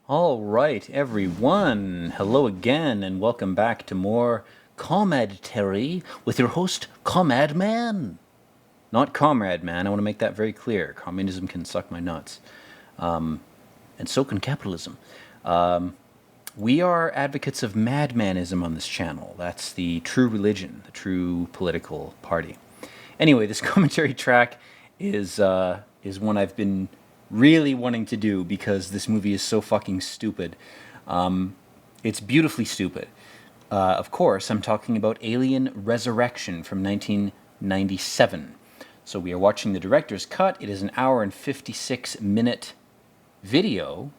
All right, everyone. Hello again, and welcome back to more Commadtary with your host, Commadman. Not Comrade Man. I want to make that very clear. Communism can suck my nuts, and so can capitalism. We are advocates of madmanism on this channel. That's the true religion, the true political party. Anyway, this commentary track is one I've been really wanting to do because this movie is so fucking stupid. It's beautifully stupid. Of course, I'm talking about Alien Resurrection from 1997. So we are watching the director's cut. It is an hour and 56-minute video.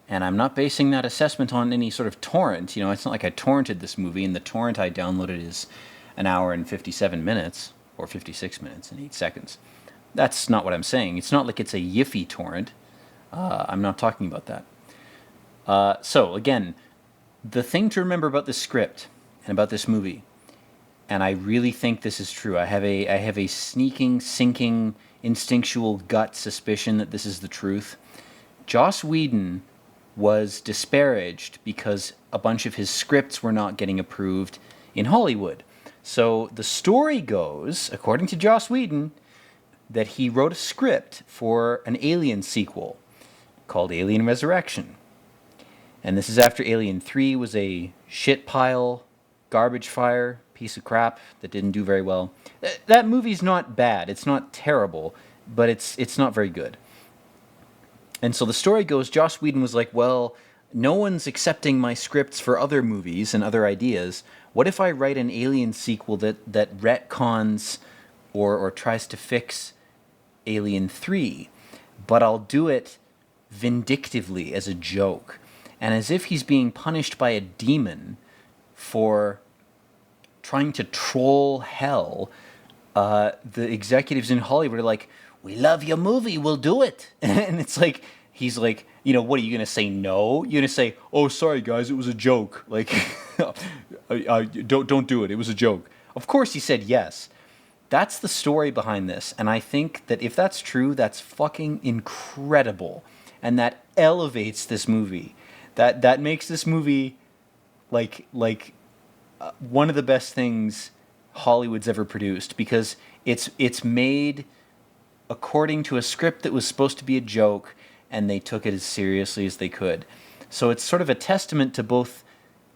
And I'm not basing that assessment on any sort of torrent. You know, it's not like I torrented this movie, and the torrent I downloaded is an hour and 57 minutes, or 56 minutes and 8 seconds. That's not what I'm saying. It's not like it's a yiffy torrent. I'm not talking about that. So, again, the thing to remember about this script and about this movie, and I really think this is true. I have a sneaking, sinking, instinctual gut suspicion that this is the truth. Joss Whedon was disparaged because a bunch of his scripts were not getting approved in Hollywood. So the story goes, according to Joss Whedon, that he wrote a script for an Alien sequel called Alien Resurrection. And this is after Alien 3 was a shit pile, garbage fire, piece of crap that didn't do very well. That movie's not bad. It's not terrible, but it's not very good. And so the story goes, Joss Whedon was like, well, no one's accepting my scripts for other movies and other ideas. What if I write an Alien sequel that retcons or tries to fix Alien 3, but I'll do it vindictively as a joke, and as if he's being punished by a demon for trying to troll hell. The executives in Hollywood are like, we love your movie, we'll do it. And it's like, he's like, you know, what are you going to say no? You're going to say, oh, sorry guys, it was a joke. Like, don't do it, it was a joke. Of course he said yes. That's the story behind this, and I think that if that's true, that's fucking incredible, and that elevates this movie. That makes this movie like one of the best things Hollywood's ever produced, because it's made according to a script that was supposed to be a joke, and they took it as seriously as they could. So it's sort of a testament to both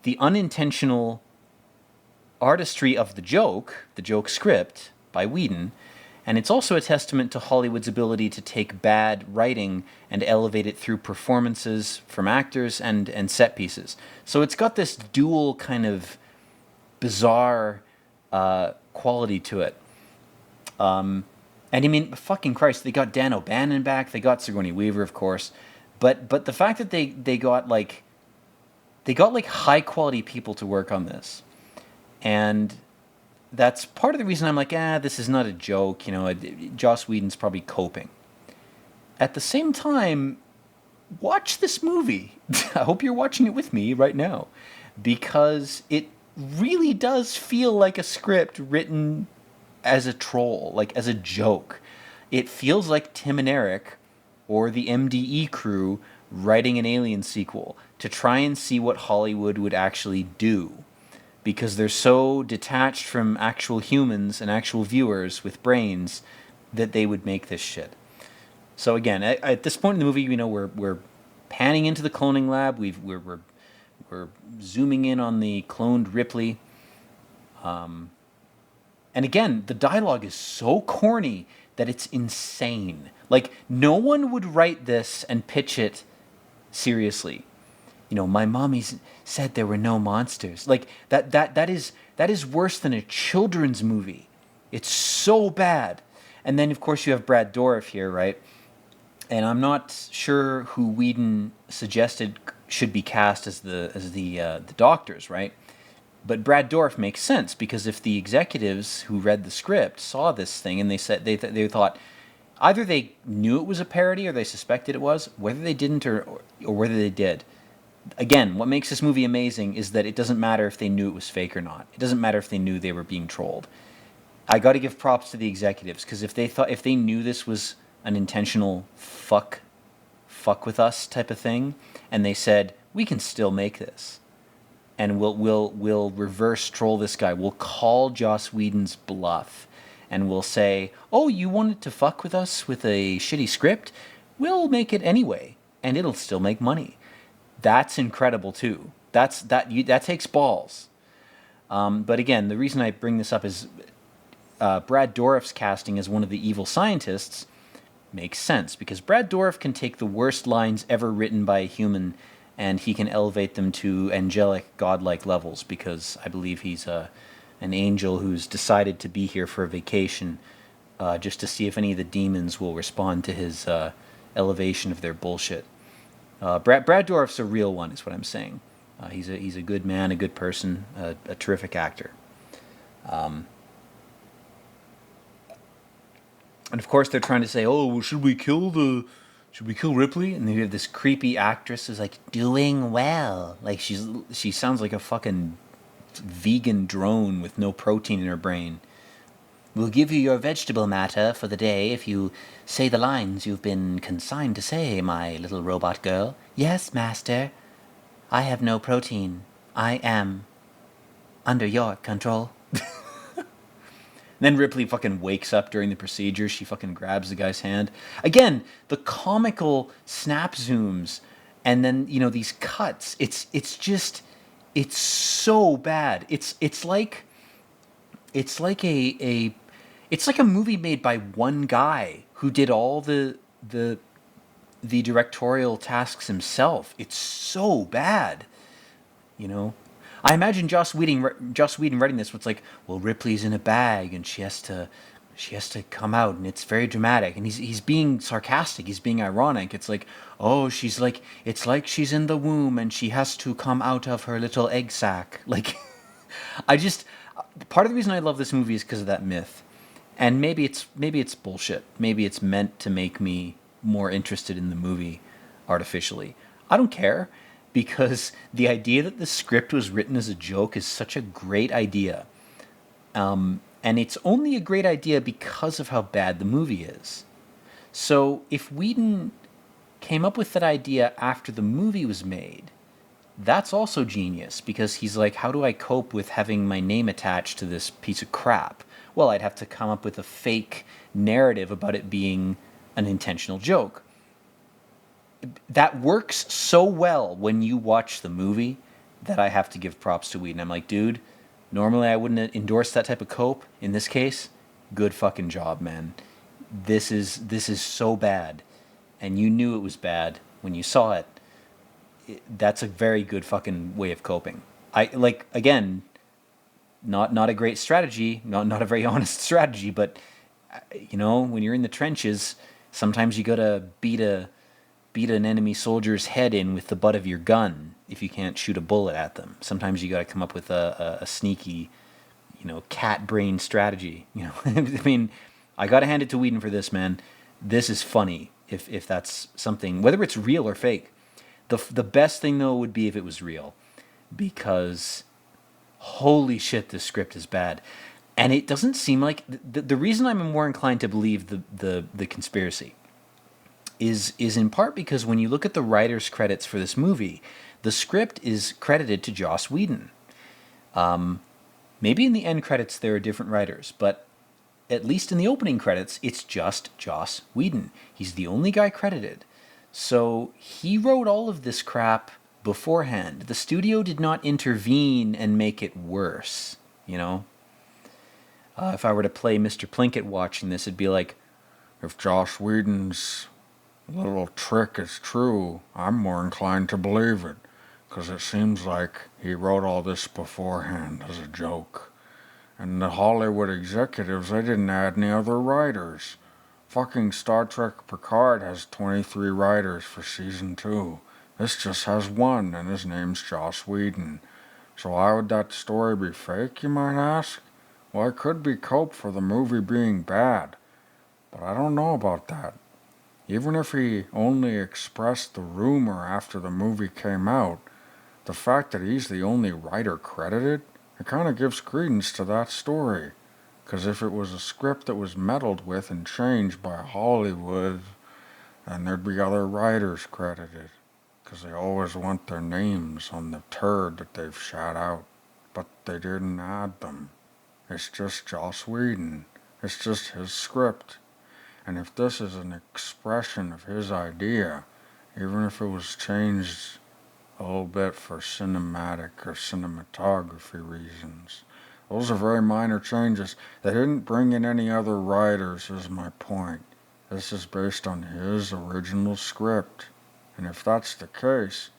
the unintentional artistry of the joke script by Whedon, and it's also a testament to Hollywood's ability to take bad writing and elevate it through performances from actors and set pieces. So it's got this dual kind of bizarre quality to it. And I mean, fucking Christ, they got Dan O'Bannon back, they got Sigourney Weaver, of course, but the fact that they got high quality people to work on this, and that's part of the reason I'm like, this is not a joke, you know, Joss Whedon's probably coping. At the same time, watch this movie. I hope you're watching it with me right now, because it really does feel like a script written as a troll, like as a joke. It feels like Tim and Eric, or the MDE crew, writing an Alien sequel to try and see what Hollywood would actually do, because they're so detached from actual humans and actual viewers with brains that they would make this shit. So again, at this point in the movie, you know, we're panning into the cloning lab. We're zooming in on the cloned Ripley. And again, the dialogue is so corny that it's insane. Like, no one would write this and pitch it seriously. You know, my mommy said there were no monsters. Like, that is worse than a children's movie. It's so bad. And then, of course, you have Brad Dourif here, right? And I'm not sure who Whedon suggested should be cast as the doctors, right? But Brad Dourif makes sense, because if the executives who read the script saw this thing and they said they thought either they knew it was a parody or they suspected it was, whether they didn't or whether they did. Again, what makes this movie amazing is that it doesn't matter if they knew it was fake or not. It doesn't matter if they knew they were being trolled. I got to give props to the executives, because if they knew this was an intentional fuck with us type of thing, and they said, we can still make this, and we'll reverse troll this guy. We'll call Joss Whedon's bluff, and we'll say, oh, you wanted to fuck with us with a shitty script? We'll make it anyway, and it'll still make money. That's incredible too. That takes balls. But again, the reason I bring this up is Brad Dourif's casting as one of the evil scientists makes sense, because Brad Dourif can take the worst lines ever written by a human and he can elevate them to angelic, godlike levels, because I believe he's an angel who's decided to be here for a vacation just to see if any of the demons will respond to his elevation of their bullshit. Brad Dourif's a real one, is what I'm saying. He's a good man, a good person, a terrific actor. And of course, they're trying to say, "Oh, well, should we kill Ripley?" And you have this creepy actress who's like, "Doing well." Like she sounds like a fucking vegan drone with no protein in her brain. "We'll give you your vegetable matter for the day if you say the lines you've been consigned to say, my little robot girl." "Yes, master. I have no protein. I am under your control." Then Ripley fucking wakes up during the procedure. She fucking grabs the guy's hand. Again, the comical snap zooms and then, these cuts. It's so bad. It's like a movie made by one guy who did all the directorial tasks himself. It's so bad, I imagine Joss Whedon writing this. It's like, well, Ripley's in a bag and she has to come out, and it's very dramatic. And he's being sarcastic. He's being ironic. It's like, oh, it's like she's in the womb and she has to come out of her little egg sac. Like, part of the reason I love this movie is because of that myth. And maybe it's bullshit. Maybe it's meant to make me more interested in the movie artificially. I don't care, because the idea that the script was written as a joke is such a great idea. And it's only a great idea because of how bad the movie is. So if Whedon came up with that idea after the movie was made, that's also genius, because he's like, how do I cope with having my name attached to this piece of crap? Well, I'd have to come up with a fake narrative about it being an intentional joke. That works so well when you watch the movie that I have to give props to Whedon. I'm like, dude, normally I wouldn't endorse that type of cope. In this case, good fucking job, man. This is so bad, and you knew it was bad when you saw it. That's a very good fucking way of coping. Again, not a great strategy, not a very honest strategy, but when you're in the trenches, sometimes you gotta beat an enemy soldier's head in with the butt of your gun if you can't shoot a bullet at them. Sometimes you got to come up with a sneaky, cat brain strategy. I mean, I got to hand it to Whedon for this, man. This is funny if that's something, whether it's real or fake. The best thing, though, would be if it was real, because holy shit, this script is bad. And it doesn't seem like the reason I'm more inclined to believe the conspiracy is in part because when you look at the writer's credits for this movie, the script is credited to Joss Whedon. Maybe in the end credits there are different writers, but at least in the opening credits, it's just Joss Whedon. He's the only guy credited. So he wrote all of this crap beforehand. The studio did not intervene and make it worse, if I were to play Mr. Plinkett watching this, it'd be like, if Joss Whedon's little trick is true, I'm more inclined to believe it, because it seems like he wrote all this beforehand as a joke. And the Hollywood executives, they didn't add any other writers. Fucking Star Trek Picard has 23 writers for season 2. This just has one, and his name's Joss Whedon. So why would that story be fake, you might ask? Well, it could be cope for the movie being bad, but I don't know about that. Even if he only expressed the rumor after the movie came out, the fact that he's the only writer credited, it kind of gives credence to that story. Because if it was a script that was meddled with and changed by Hollywood, and there'd be other writers credited, 'cause they always want their names on the turd that they've shot out, but they didn't add them. It's just Joss Whedon. It's just his script. And if this is an expression of his idea, even if it was changed a little bit for cinematic or cinematography reasons, those are very minor changes. They didn't bring in any other writers, is my point. This is based on his original script. And if that's the case,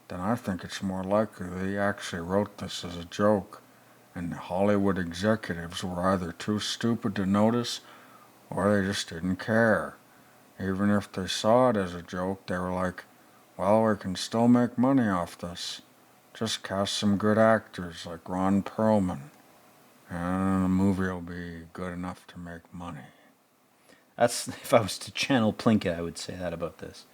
then I think it's more likely that he actually wrote this as a joke, and the Hollywood executives were either too stupid to notice, or they just didn't care. Even if they saw it as a joke, they were like, well, we can still make money off this. Just cast some good actors like Ron Perlman, and the movie will be good enough to make money. That's, if I was to channel Plinkett, I would say that about this.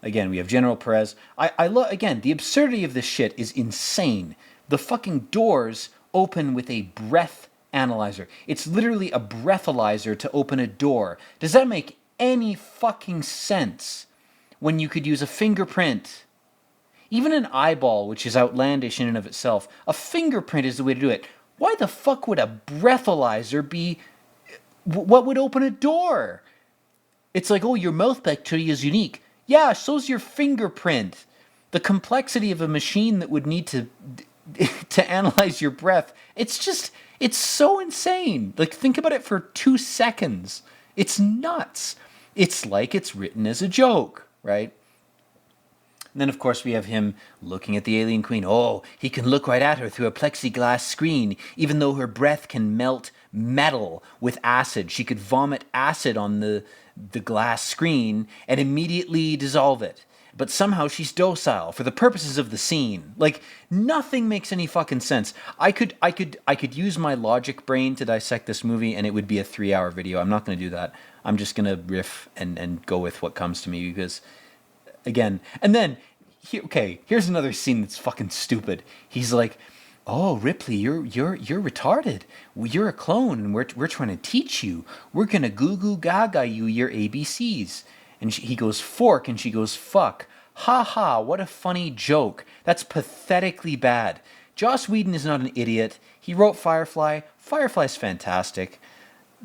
Again, we have General Perez. I love, again, the absurdity of this shit is insane. The fucking doors open with a breath analyzer. It's literally a breathalyzer to open a door. Does that make any fucking sense when you could use a fingerprint? Even an eyeball, which is outlandish in and of itself, a fingerprint is the way to do it. Why the fuck would a breathalyzer be... What would open a door? It's like, oh, your mouth bacteria is unique. Yeah, so's your fingerprint. The complexity of a machine that would need to analyze your breath, it's so insane. Like, think about it for 2 seconds. It's nuts. It's like it's written as a joke, right? And then, of course, we have him looking at the alien queen. Oh, he can look right at her through a plexiglass screen, even though her breath can melt metal with acid. She could vomit acid on the glass screen and immediately dissolve it. But somehow she's docile for the purposes of the scene. Like, nothing makes any fucking sense. I could use my logic brain to dissect this movie, and it would be a 3-hour video. I'm not going to do that. I'm just going to riff and go with what comes to me, because, again, and then, here's another scene that's fucking stupid. He's like, oh, Ripley, you're retarded. You're a clone, and we're trying to teach you. We're gonna goo goo gaga you your ABCs. And he goes fork, and she goes fuck. Ha ha! What a funny joke. That's pathetically bad. Joss Whedon is not an idiot. He wrote Firefly. Firefly's fantastic.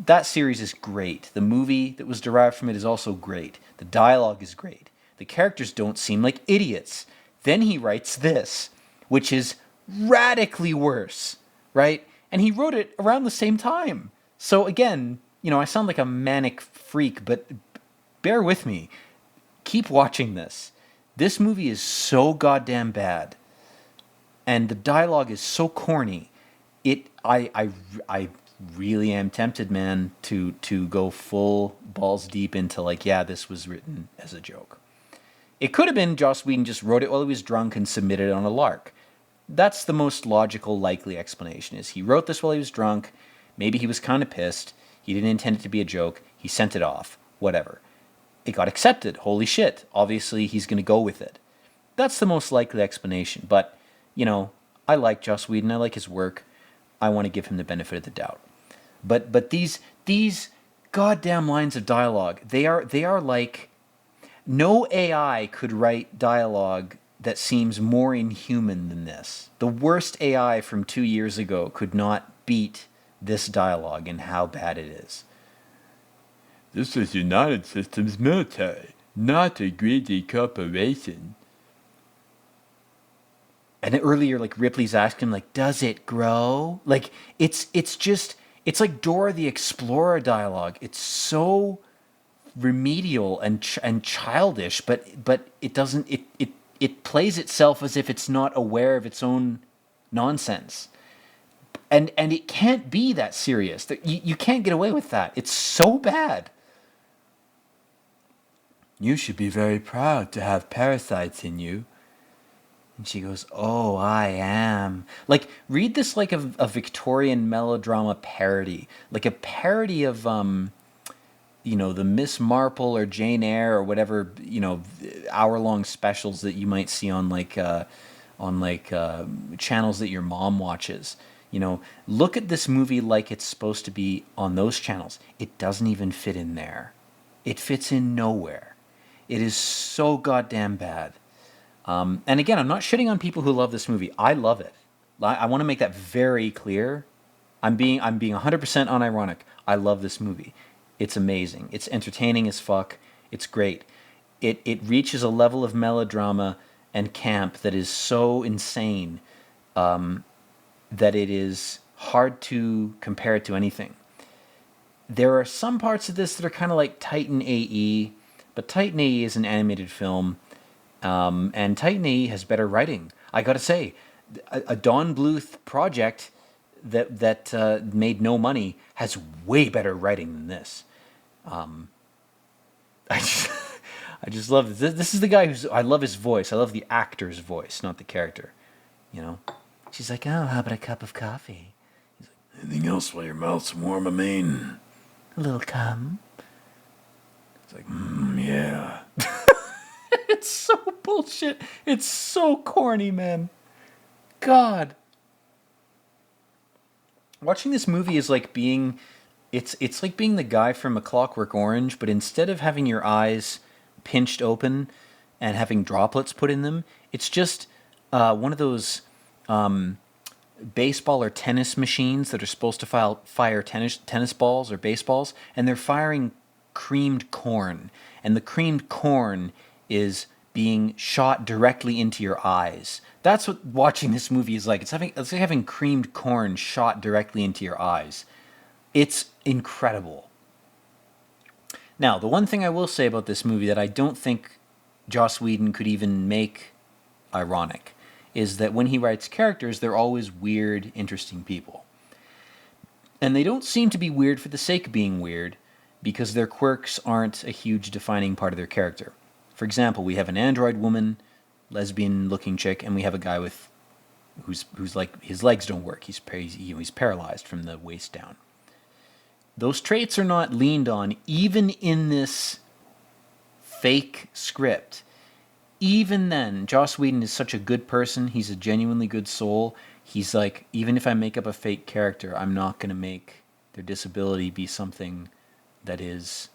That series is great. The movie that was derived from it is also great. The dialogue is great. The characters don't seem like idiots. Then he writes this, which is radically worse, right? And he wrote it around the same time. So again, I sound like a manic freak, but bear with me. Keep watching this. This movie is so goddamn bad, and the dialogue is so corny. I really am tempted, man, to go full balls deep into like, yeah, this was written as a joke. It could have been Joss Whedon just wrote it while he was drunk and submitted it on a lark. That's the most logical, likely explanation, is he wrote this while he was drunk. Maybe he was kind of pissed. He didn't intend it to be a joke. He sent it off. Whatever. It got accepted. Holy shit. Obviously, he's going to go with it. That's the most likely explanation. But, I like Joss Whedon. I like his work. I want to give him the benefit of the doubt. But these goddamn lines of dialogue, they are like, no AI could write dialogue that seems more inhuman than this. The worst AI from 2 years ago could not beat this dialogue and how bad it is. This is United Systems military, not a greedy corporation. And earlier, like, Ripley's asking him, like, does it grow? Like, it's like Dora the Explorer dialogue. It's so remedial and childish, but it doesn't, it plays itself as if it's not aware of its own nonsense. And it can't be that serious. You can't get away with that. It's so bad. You should be very proud to have parasites in you. And she goes, oh, I am. Like, read this like a Victorian melodrama parody. Like a parody of, the Miss Marple or Jane Eyre or whatever, hour-long specials that you might see on channels that your mom watches. Look at this movie like it's supposed to be on those channels. It doesn't even fit in there. It fits in nowhere. It is so goddamn bad. And again, I'm not shitting on people who love this movie. I love it. I want to make that very clear. I'm being 100% unironic. I love this movie. It's amazing. It's entertaining as fuck. It's great. It reaches a level of melodrama and camp that is so insane that it is hard to compare it to anything. There are some parts of this that are kind of like Titan AE, but Titan AE is an animated film, and Titan AE has better writing. I gotta say, a Don Bluth project that made no money has way better writing than this. I just, I just love this. This is the guy I love his voice. I love the actor's voice, not the character. You know? She's like, oh, how about a cup of coffee? He's like, anything else while your mouth's warm, I mean? A little cum? It's like, yeah. It's so bullshit. It's so corny, man. God. Watching this movie is like being... It's like being the guy from A Clockwork Orange, but instead of having your eyes pinched open and having droplets put in them, it's just one of those baseball or tennis machines that are supposed to fire tennis balls or baseballs, and they're firing creamed corn. And the creamed corn is being shot directly into your eyes. That's what watching this movie is like. It's like having creamed corn shot directly into your eyes. It's incredible. Now, the one thing I will say about this movie that I don't think Joss Whedon could even make ironic is that when he writes characters, they're always weird, interesting people. And they don't seem to be weird for the sake of being weird, because their quirks aren't a huge defining part of their character. For example, we have an android woman, lesbian-looking chick, and we have a guy who's like, his legs don't work. He's paralyzed from the waist down. Those traits are not leaned on, even in this fake script. Even then, Joss Whedon is such a good person. He's a genuinely good soul. He's like, even if I make up a fake character, I'm not going to make their disability be something that is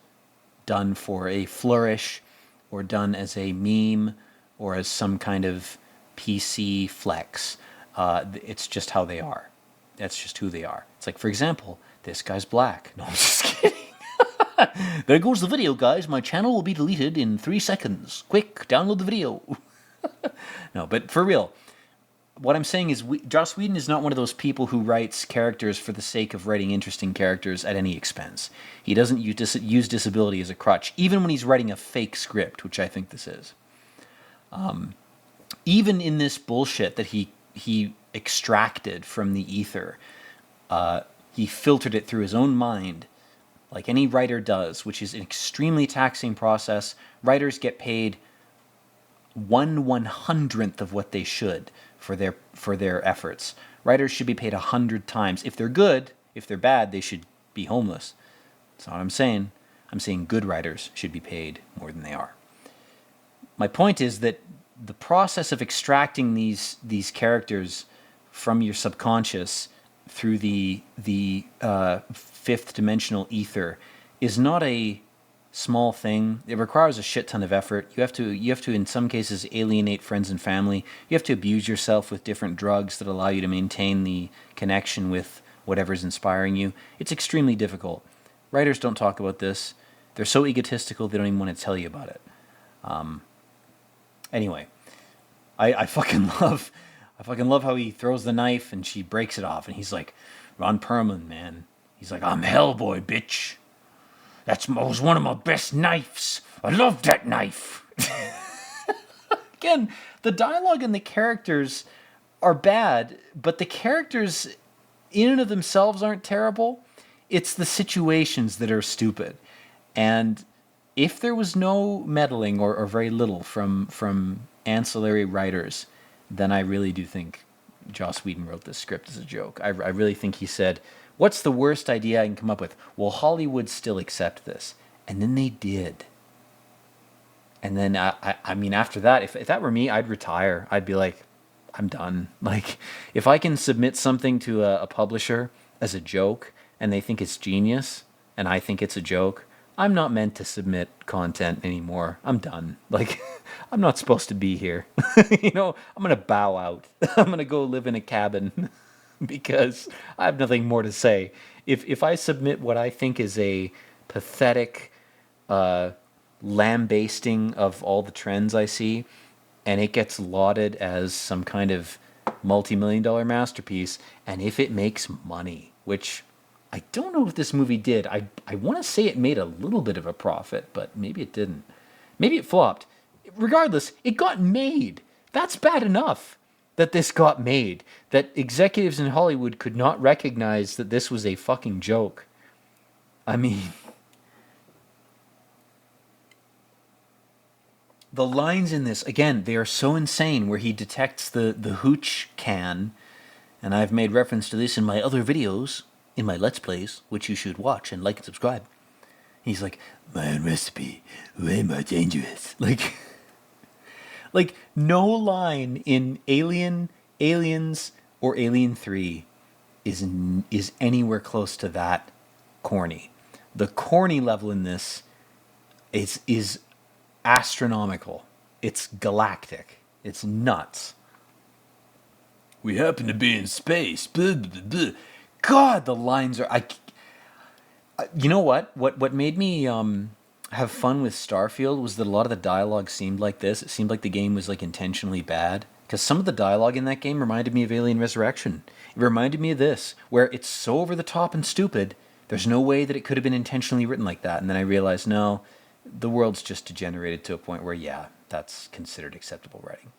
done for a flourish or done as a meme or as some kind of PC flex. It's just how they are. That's just who they are. It's like, for example, this guy's black. No, I'm just kidding. There goes the video, guys. My channel will be deleted in 3 seconds. Quick, download the video. No, but for real, what I'm saying is Joss Whedon is not one of those people who writes characters for the sake of writing interesting characters at any expense. He doesn't use disability as a crutch, even when he's writing a fake script, which I think this is. Even in this bullshit that he extracted from the ether, he filtered it through his own mind, like any writer does, which is an extremely taxing process. Writers get paid 1/100th of what they should for their efforts. Writers should be paid 100 times. If they're good, if they're bad, they should be homeless. That's not what I'm saying. I'm saying good writers should be paid more than they are. My point is that the process of extracting these characters from your subconscious through the fifth dimensional ether is not a small thing. It requires a shit ton of effort. You have to in some cases alienate friends and family. You have to abuse yourself with different drugs that allow you to maintain the connection with whatever's inspiring you. It's extremely difficult. Writers don't talk about this. They're so egotistical they don't even want to tell you about it. Anyway, I fucking love how he throws the knife and she breaks it off, and he's like, Ron Perlman, man. He's like, I'm Hellboy, bitch. That was one of my best knives. I love that knife. Again, the dialogue and the characters are bad, but the characters in and of themselves aren't terrible. It's the situations that are stupid. And if there was no meddling or very little from ancillary writers, then I really do think Joss Whedon wrote this script as a joke. I really think he said, what's the worst idea I can come up with? Will Hollywood still accept this? And then they did. And then, I mean, after that, if that were me, I'd retire. I'd be like, I'm done. Like, if I can submit something to a publisher as a joke, and they think it's genius, and I think it's a joke, I'm not meant to submit content anymore. I'm done. Like, I'm not supposed to be here. You know, I'm going to bow out. I'm going to go live in a cabin because I have nothing more to say. If I submit what I think is a pathetic lambasting of all the trends I see, and it gets lauded as some kind of multi-million dollar masterpiece, and if it makes money, which I don't know if this movie did. I want to say it made a little bit of a profit, but maybe it didn't. Maybe it flopped. Regardless, it got made. That's bad enough that this got made. That executives in Hollywood could not recognize that this was a fucking joke. I mean, the lines in this, again, they are so insane where he detects the hooch can, and I've made reference to this in my other videos, in my Let's Plays, which you should watch and like and subscribe. He's like, my recipe, way more dangerous. Like no line in Aliens, or Alien 3 is anywhere close to that corny. The corny level in this is astronomical. It's galactic. It's nuts. We happen to be in space. Blah, blah, blah. God, the lines are... you know what? What made me have fun with Starfield was that a lot of the dialogue seemed like this. It seemed like the game was like intentionally bad. Because some of the dialogue in that game reminded me of Alien Resurrection. It reminded me of this, where it's so over the top and stupid, there's no way that it could have been intentionally written like that. And then I realized, no, the world's just degenerated to a point where, yeah, that's considered acceptable writing.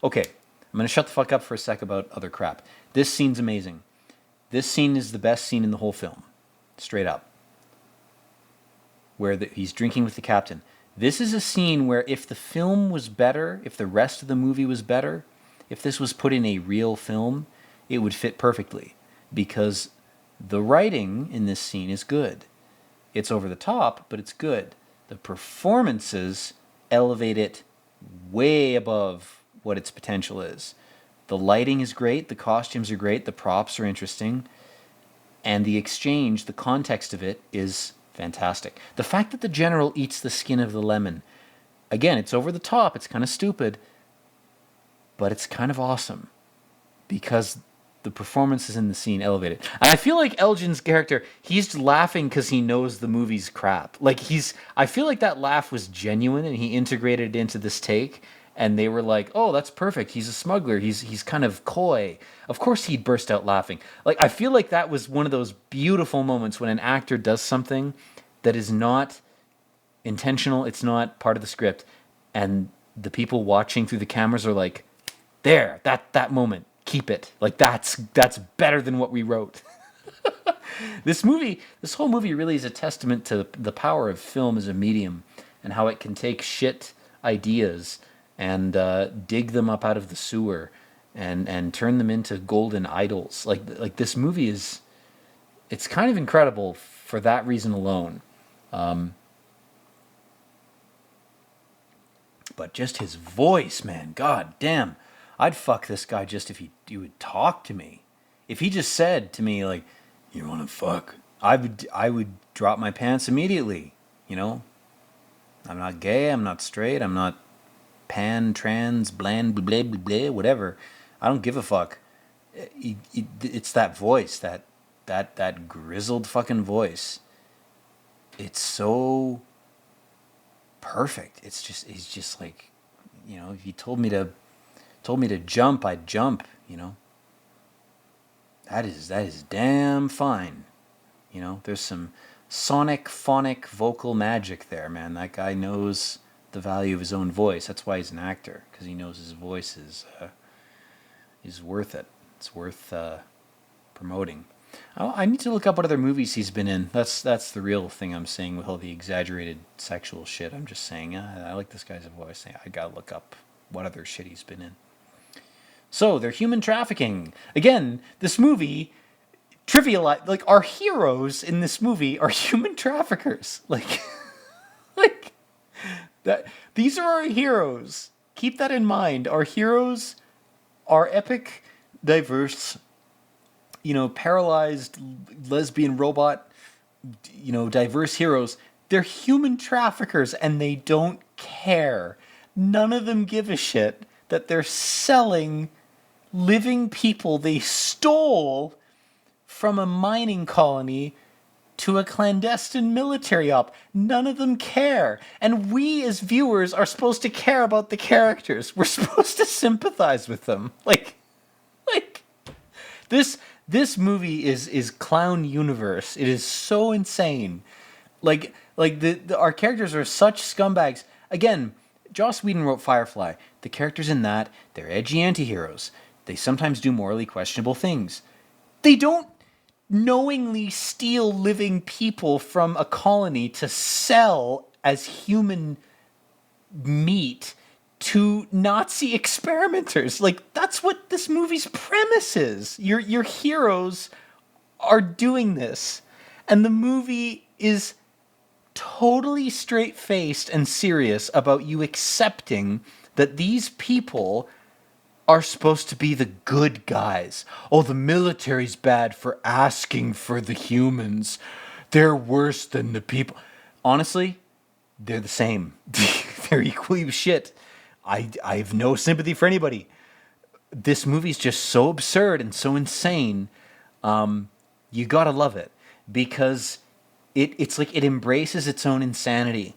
Okay, I'm going to shut the fuck up for a sec about other crap. This scene's amazing. This scene is the best scene in the whole film. Straight up. Where he's drinking with the captain. This is a scene where if the film was better, if the rest of the movie was better, if this was put in a real film, it would fit perfectly. Because the writing in this scene is good. It's over the top, but it's good. The performances elevate it way above what its potential is. The lighting is great, the costumes are great, the props are interesting, and the exchange, the context of it is fantastic. The fact that the general eats the skin of the lemon, again, it's over the top, it's kind of stupid, but it's kind of awesome because the performances in the scene elevate it. And I feel like Elgin's character, he's laughing because he knows the movie's crap. Like I feel like that laugh was genuine and he integrated it into this take. And they were like, oh, that's perfect. He's a smuggler. He's kind of coy. Of course he'd burst out laughing. Like, I feel like that was one of those beautiful moments when an actor does something that is not intentional. It's not part of the script. And the people watching through the cameras are like, there, that moment, keep it. Like, that's better than what we wrote. This whole movie really is a testament to the power of film as a medium and how it can take shit ideas and dig them up out of the sewer and turn them into golden idols. Like this movie it's kind of incredible for that reason alone. But just his voice, man, god damn. I'd fuck this guy just if he would talk to me. If he just said to me, like, you want to fuck? I would drop my pants immediately, you know? I'm not gay, I'm not straight, I'm not pan, trans, bland, blah, blah, blah, blah, whatever. I don't give a fuck. It's that voice, that grizzled fucking voice. It's so perfect. He's just like, you know, if he told me to jump, I'd jump, you know. That is damn fine. You know, there's some sonic, phonic, vocal magic there, man. That guy knows the value of his own voice. That's why he's an actor, because he knows his voice is worth it. It's worth promoting. I need to look up what other movies he's been in. That's the real thing I'm saying with all the exaggerated sexual shit. I'm just saying, I like this guy's voice. I gotta look up what other shit he's been in. So, they're human trafficking. Again, this movie, like, our heroes in this movie are human traffickers. Like, that. These are our heroes. Keep that in mind. Our heroes are epic, diverse, you know, paralyzed lesbian robot, you know, diverse heroes. they're human traffickers and they don't care. None of them give a shit that they're selling living people they stole from a mining colony to a clandestine military op. None of them care. And we as viewers are supposed to care about the characters. We're supposed to sympathize with them. Like this movie is clown universe. It is so insane. Like our characters are such scumbags. Again, Joss Whedon wrote Firefly. The characters in that, they're edgy anti-heroes. They sometimes do morally questionable things. They don't knowingly steal living people from a colony to sell as human meat to Nazi experimenters. Like, that's what this movie's premise is. Your heroes are doing this. And the movie is totally straight-faced and serious about you accepting that these people are supposed to be the good guys. Oh, the military's bad for asking for the humans. They're worse than the people. Honestly, they're the same. They're equally shit. I have no sympathy for anybody. This movie's just so absurd and so insane. You gotta love it because it's like it embraces its own insanity.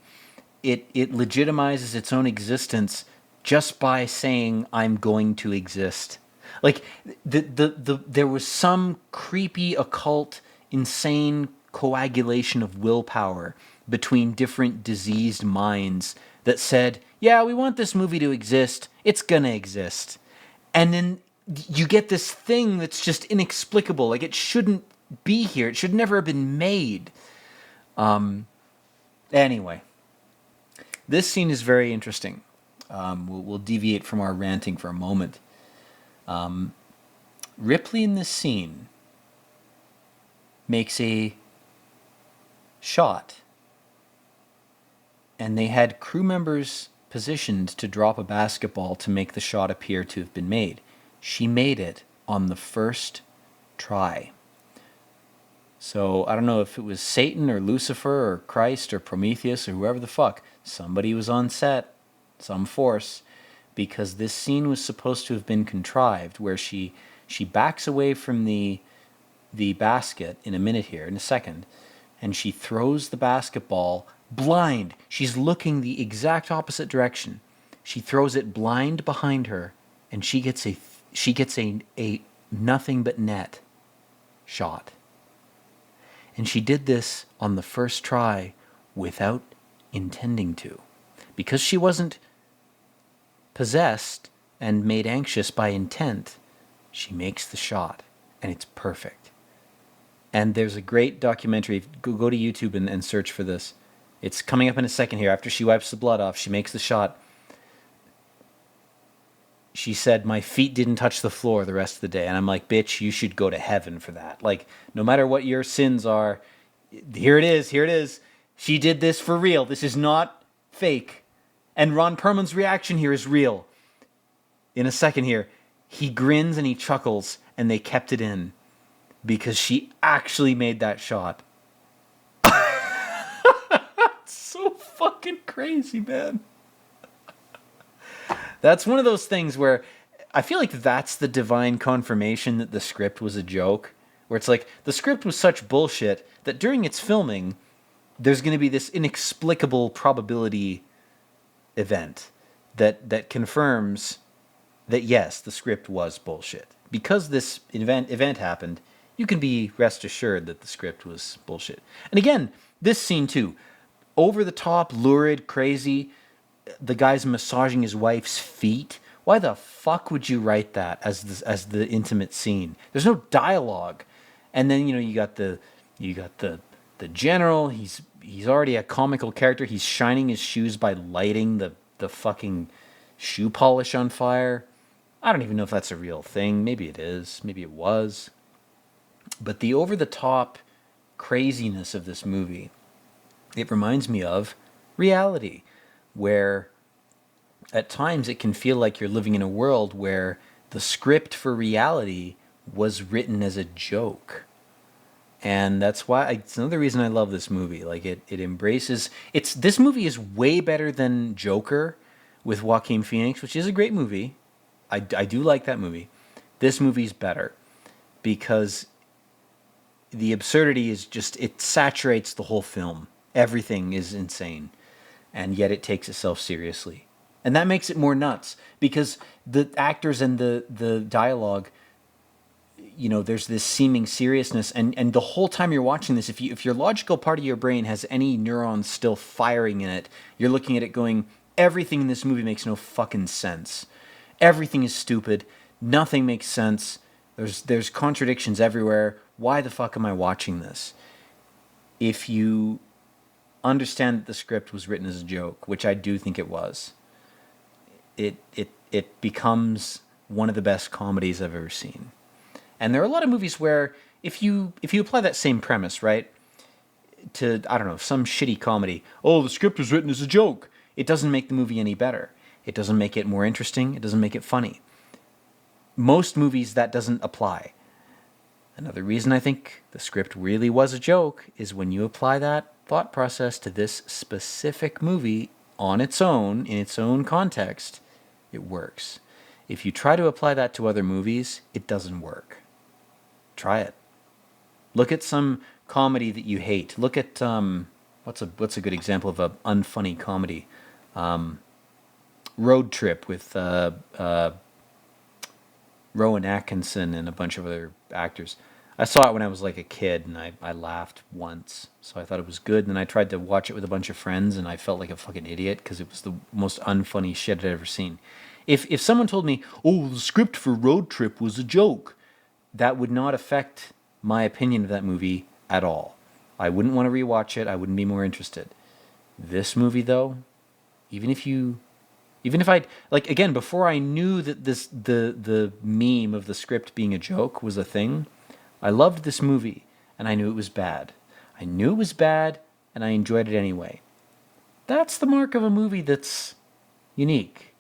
It legitimizes its own existence just by saying I'm going to exist. Like there was some creepy, occult, insane coagulation of willpower between different diseased minds that said, yeah, we want this movie to exist. It's gonna exist. And then you get this thing that's just inexplicable. Like, it shouldn't be here. It should never have been made. Anyway, this scene is very interesting. We'll deviate from our ranting for a moment. Ripley in this scene makes a shot, and they had crew members positioned to drop a basketball to make the shot appear to have been made. She made it on the first try. So I don't know if it was Satan or Lucifer or Christ or Prometheus or whoever the fuck. Somebody was on set, some force, because this scene was supposed to have been contrived where she backs away from the basket in a second, and she throws the basketball blind. She's looking the exact opposite direction. She throws it blind behind her, and she gets a nothing but net shot. And she did this on the first try without intending to. Because she wasn't possessed and made anxious by intent, she makes the shot, and it's perfect. And there's a great documentary. Go to YouTube and search for this. It's coming up in a second here. After she wipes the blood off, she makes the shot. She said, my feet didn't touch the floor the rest of the day. And I'm like, bitch, you should go to heaven for that. Like, no matter what your sins are, here it is. She did this for real. This is not fake. And Ron Perlman's reaction here is real. In a second here, he grins and he chuckles, and they kept it in because she actually made that shot. So fucking crazy, man. That's one of those things where I feel like that's the divine confirmation that the script was a joke. Where it's like, the script was such bullshit that during its filming, there's going to be this inexplicable probability event that confirms that, yes, the script was bullshit. Because this event happened, you can be rest assured that the script was bullshit. And again, this scene too, over the top, lurid, crazy. The guy's massaging his wife's feet. Why the fuck would you write that as the intimate scene? There's no dialogue. And then you got the general. He's already a comical character. He's shining his shoes by lighting the fucking shoe polish on fire. I don't even know if that's a real thing. Maybe it is. Maybe it was. But the over the top craziness of this movie, it reminds me of reality, where at times it can feel like you're living in a world where the script for reality was written as a joke. And that's why it's another reason I love this movie. Like it embraces this movie is way better than Joker with Joaquin Phoenix, which is a great movie. I do like that movie. This movie's better because the absurdity is just, it saturates the whole film. Everything is insane, and yet it takes itself seriously. And that makes it more nuts because the actors and the dialogue, you know, there's this seeming seriousness, and the whole time you're watching this, if your logical part of your brain has any neurons still firing in it, you're looking at it going, everything in this movie makes no fucking sense. Everything is stupid. Nothing makes sense. There's contradictions everywhere. Why the fuck am I watching this? If you understand that the script was written as a joke, which I do think it was, it becomes one of the best comedies I've ever seen. And there are a lot of movies where if you apply that same premise, right, to, I don't know, some shitty comedy, oh, the script was written as a joke, it doesn't make the movie any better. It doesn't make it more interesting. It doesn't make it funny. Most movies that doesn't apply. Another reason I think the script really was a joke is when you apply that thought process to this specific movie on its own, in its own context, it works. If you try to apply that to other movies, it doesn't work. Try it. Look at some comedy that you hate. Look at what's a good example of an unfunny comedy? Road Trip with Rowan Atkinson and a bunch of other actors. I saw it when I was like a kid, and I laughed once, so I thought it was good. And then I tried to watch it with a bunch of friends, and I felt like a fucking idiot because it was the most unfunny shit I'd ever seen. If someone told me, oh, the script for Road Trip was a joke, that would not affect my opinion of that movie at all. I wouldn't want to rewatch it. I wouldn't be more interested. This movie, though, even if I'd, like, again, before I knew that the meme of the script being a joke was a thing, I loved this movie, and I knew it was bad. I knew it was bad, and I enjoyed it anyway. That's the mark of a movie that's unique.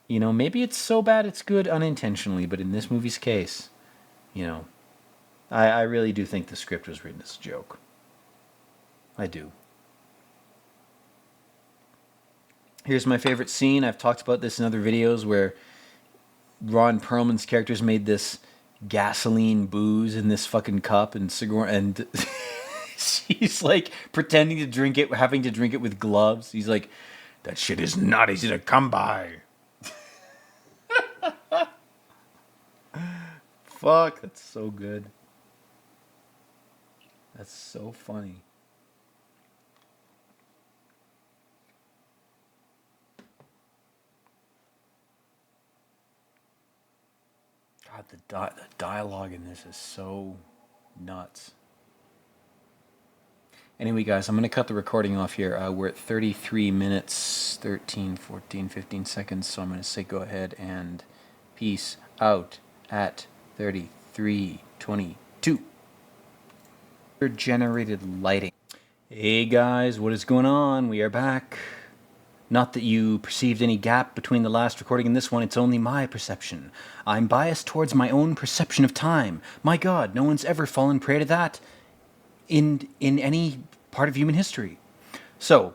You know, maybe it's so bad it's good unintentionally, but in this movie's case, you know, I really do think the script was written as a joke. I do. Here's my favorite scene. I've talked about this in other videos where Ron Perlman's character's made this gasoline booze in this fucking cup and cigar, and she's like pretending to drink it, having to drink it with gloves. He's like, that shit is not easy to come by. Fuck, that's so good. That's so funny. God, the dialogue in this is so nuts. Anyway, guys, I'm going to cut the recording off here. We're at 33 minutes, 13, 14, 15 seconds, so I'm going to say go ahead and peace out at 33:22. Generated lighting. Hey guys, what is going on? We are back. Not that you perceived any gap between the last recording and this one, it's only my perception. I'm biased towards my own perception of time. My God, no one's ever fallen prey to that in any part of human history. So,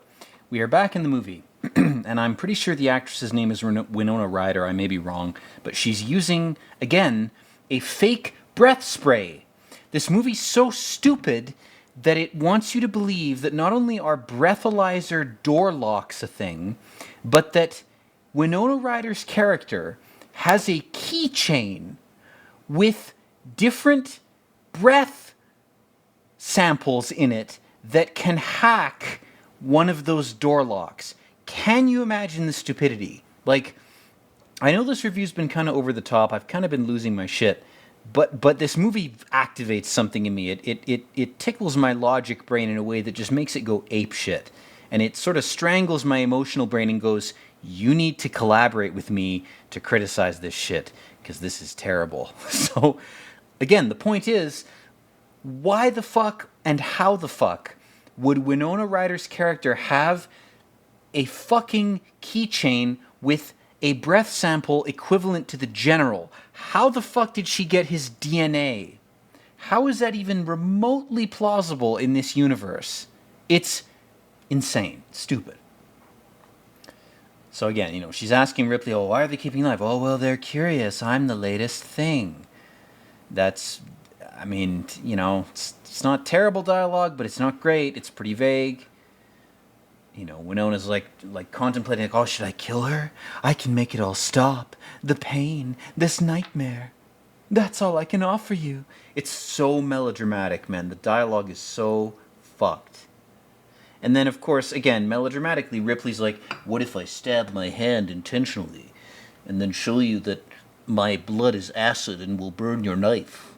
we are back in the movie, and I'm pretty sure the actress's name is Winona Ryder, I may be wrong, but she's using, again, a fake breath spray. This movie's so stupid that it wants you to believe that not only are breathalyzer door locks a thing, but that Winona Ryder's character has a keychain with different breath samples in it that can hack one of those door locks. Can you imagine the stupidity? Like, I know this review's been kind of over the top. I've kind of been losing my shit. But this movie activates something in me. It tickles my logic brain in a way that just makes it go ape shit. And it sort of strangles my emotional brain and goes, you need to collaborate with me to criticize this shit, because this is terrible. So, again, the point is, why the fuck and how the fuck would Winona Ryder's character have a fucking keychain with a breath sample equivalent to the general? How the fuck did she get his DNA? How is that even remotely plausible in this universe? It's insane, stupid. So again, she's asking Ripley, oh, why are they keeping alive? Oh, well, they're curious. I'm the latest thing. That's, it's not terrible dialogue, but it's not great. It's pretty vague. Winona's like contemplating, oh, should I kill her? I can make it all stop. The pain, this nightmare. That's all I can offer you. It's so melodramatic, man. The dialogue is so fucked. And then, of course, again, melodramatically, Ripley's like, what if I stab my hand intentionally and then show you that my blood is acid and will burn your knife?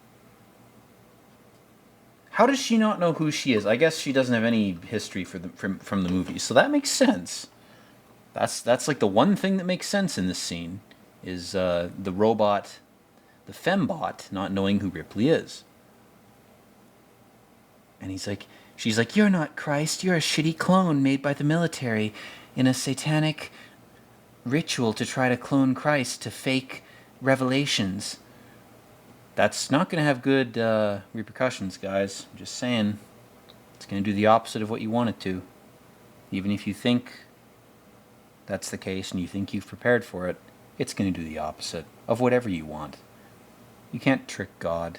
How does she not know who she is? I guess she doesn't have any history from the movie, so that makes sense. That's like the one thing that makes sense in this scene, is the robot, the fembot, not knowing who Ripley is. And she's like, you're not Christ, you're a shitty clone made by the military in a satanic ritual to try to clone Christ to fake revelations. That's not going to have good repercussions, guys. I'm just saying. It's going to do the opposite of what you want it to. Even if you think that's the case and you think you've prepared for it, it's going to do the opposite of whatever you want. You can't trick God.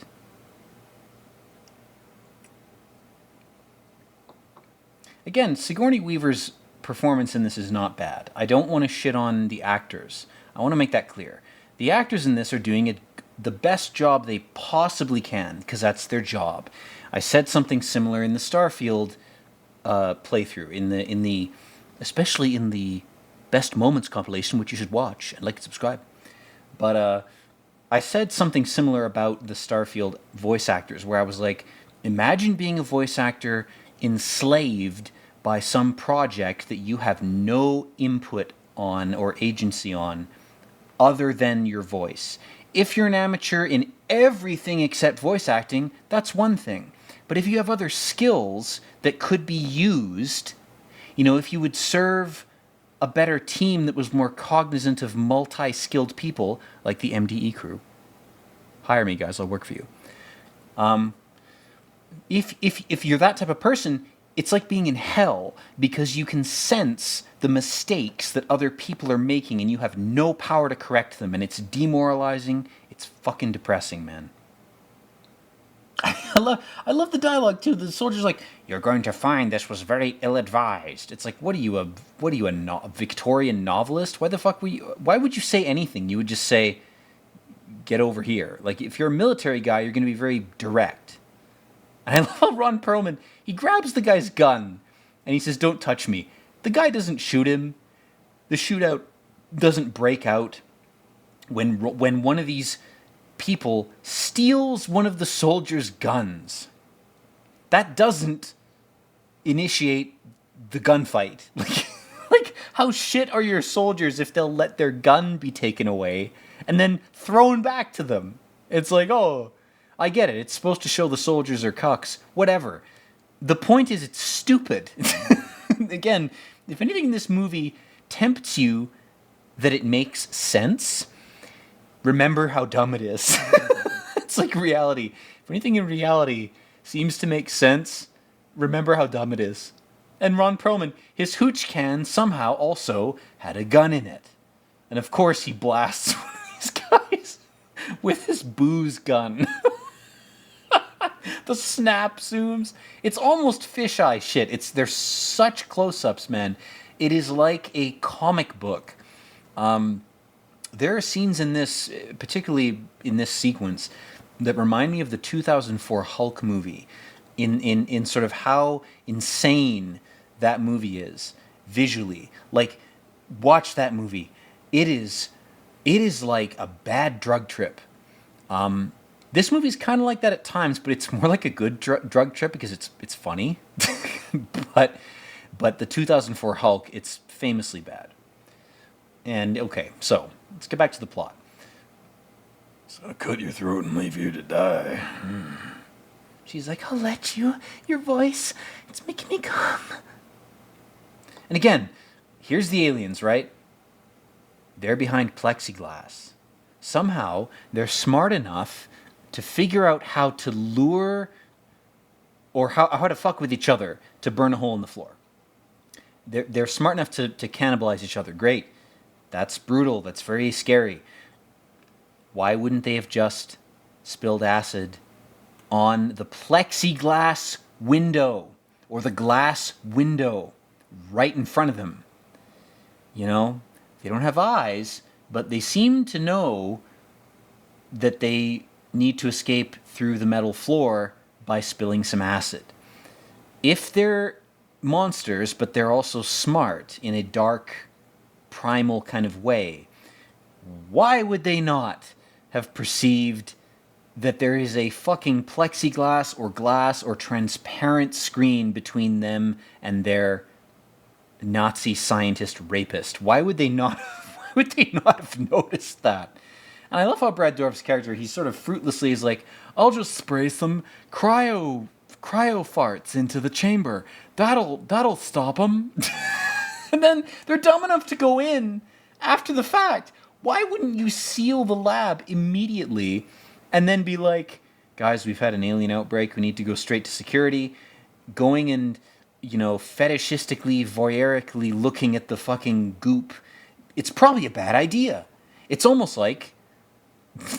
Again, Sigourney Weaver's performance in this is not bad. I don't want to shit on the actors. I want to make that clear. The actors in this are doing the best job they possibly can, because that's their job. I said something similar in the Starfield playthrough, especially in the Best Moments compilation, which you should watch and like and subscribe. But I said something similar about the Starfield voice actors, where I was like, imagine being a voice actor enslaved by some project that you have no input on or agency on other than your voice. If you're an amateur in everything except voice acting, that's one thing. But if you have other skills that could be used, if you would serve a better team that was more cognizant of multi-skilled people, like the MDE crew, hire me, guys, I'll work for you. If you're that type of person, it's like being in hell, because you can sense the mistakes that other people are making and you have no power to correct them, and it's demoralizing. It's fucking depressing, man. I love the dialogue too. The soldier's like, "You're going to find this was very ill-advised." It's like, what are you, a Victorian novelist? Why would you say anything? You would just say, "Get over here." Like, if you're a military guy, you're going to be very direct. And I love how Ron Perlman, he grabs the guy's gun and he says, "Don't touch me." The guy doesn't shoot him. The shootout doesn't break out when one of these people steals one of the soldiers' guns. That doesn't initiate the gunfight. Like, how shit are your soldiers if they'll let their gun be taken away and then thrown back to them? It's like, oh, I get it. It's supposed to show the soldiers are cucks. Whatever. The point is, it's stupid. Again, if anything in this movie tempts you that it makes sense, remember how dumb it is. It's like reality. If anything in reality seems to make sense, remember how dumb it is. And Ron Perlman, his hooch can somehow also had a gun in it. And of course he blasts one of these guys with his booze gun. The snap zooms. It's almost fisheye shit. There's such close-ups, man. It is like a comic book. There are scenes in this, particularly in this sequence, that remind me of the 2004 Hulk movie, in sort of how insane that movie is visually. Like, watch that movie. It is like a bad drug trip. This movie's kind of like that at times, but it's more like a good drug trip because it's funny. but the 2004 Hulk, it's famously bad. And okay, so let's get back to the plot. So I'll cut your throat and leave you to die. She's like, "I'll let you. Your voice, it's making me come." And again, here's the aliens, right? They're behind plexiglass. Somehow, they're smart enough to figure out how to lure or how to fuck with each other to burn a hole in the floor. They're smart enough to cannibalize each other. Great. That's brutal. That's very scary. Why wouldn't they have just spilled acid on the plexiglass window or the glass window right in front of them? You know, they don't have eyes, but they seem to know that they need to escape through the metal floor by spilling some acid. If they're monsters, but they're also smart in a dark, primal kind of way, why would they not have perceived that there is a fucking plexiglass or glass or transparent screen between them and their Nazi scientist rapist? Why would they not have noticed that? And I love how Brad Dourif's character, he sort of fruitlessly is like, I'll just spray some cryo farts into the chamber. That'll stop them. And then they're dumb enough to go in after the fact. Why wouldn't you seal the lab immediately and then be like, guys, we've had an alien outbreak. We need to go straight to security. Going and, fetishistically, voyeurically looking at the fucking goop. It's probably a bad idea. It's almost like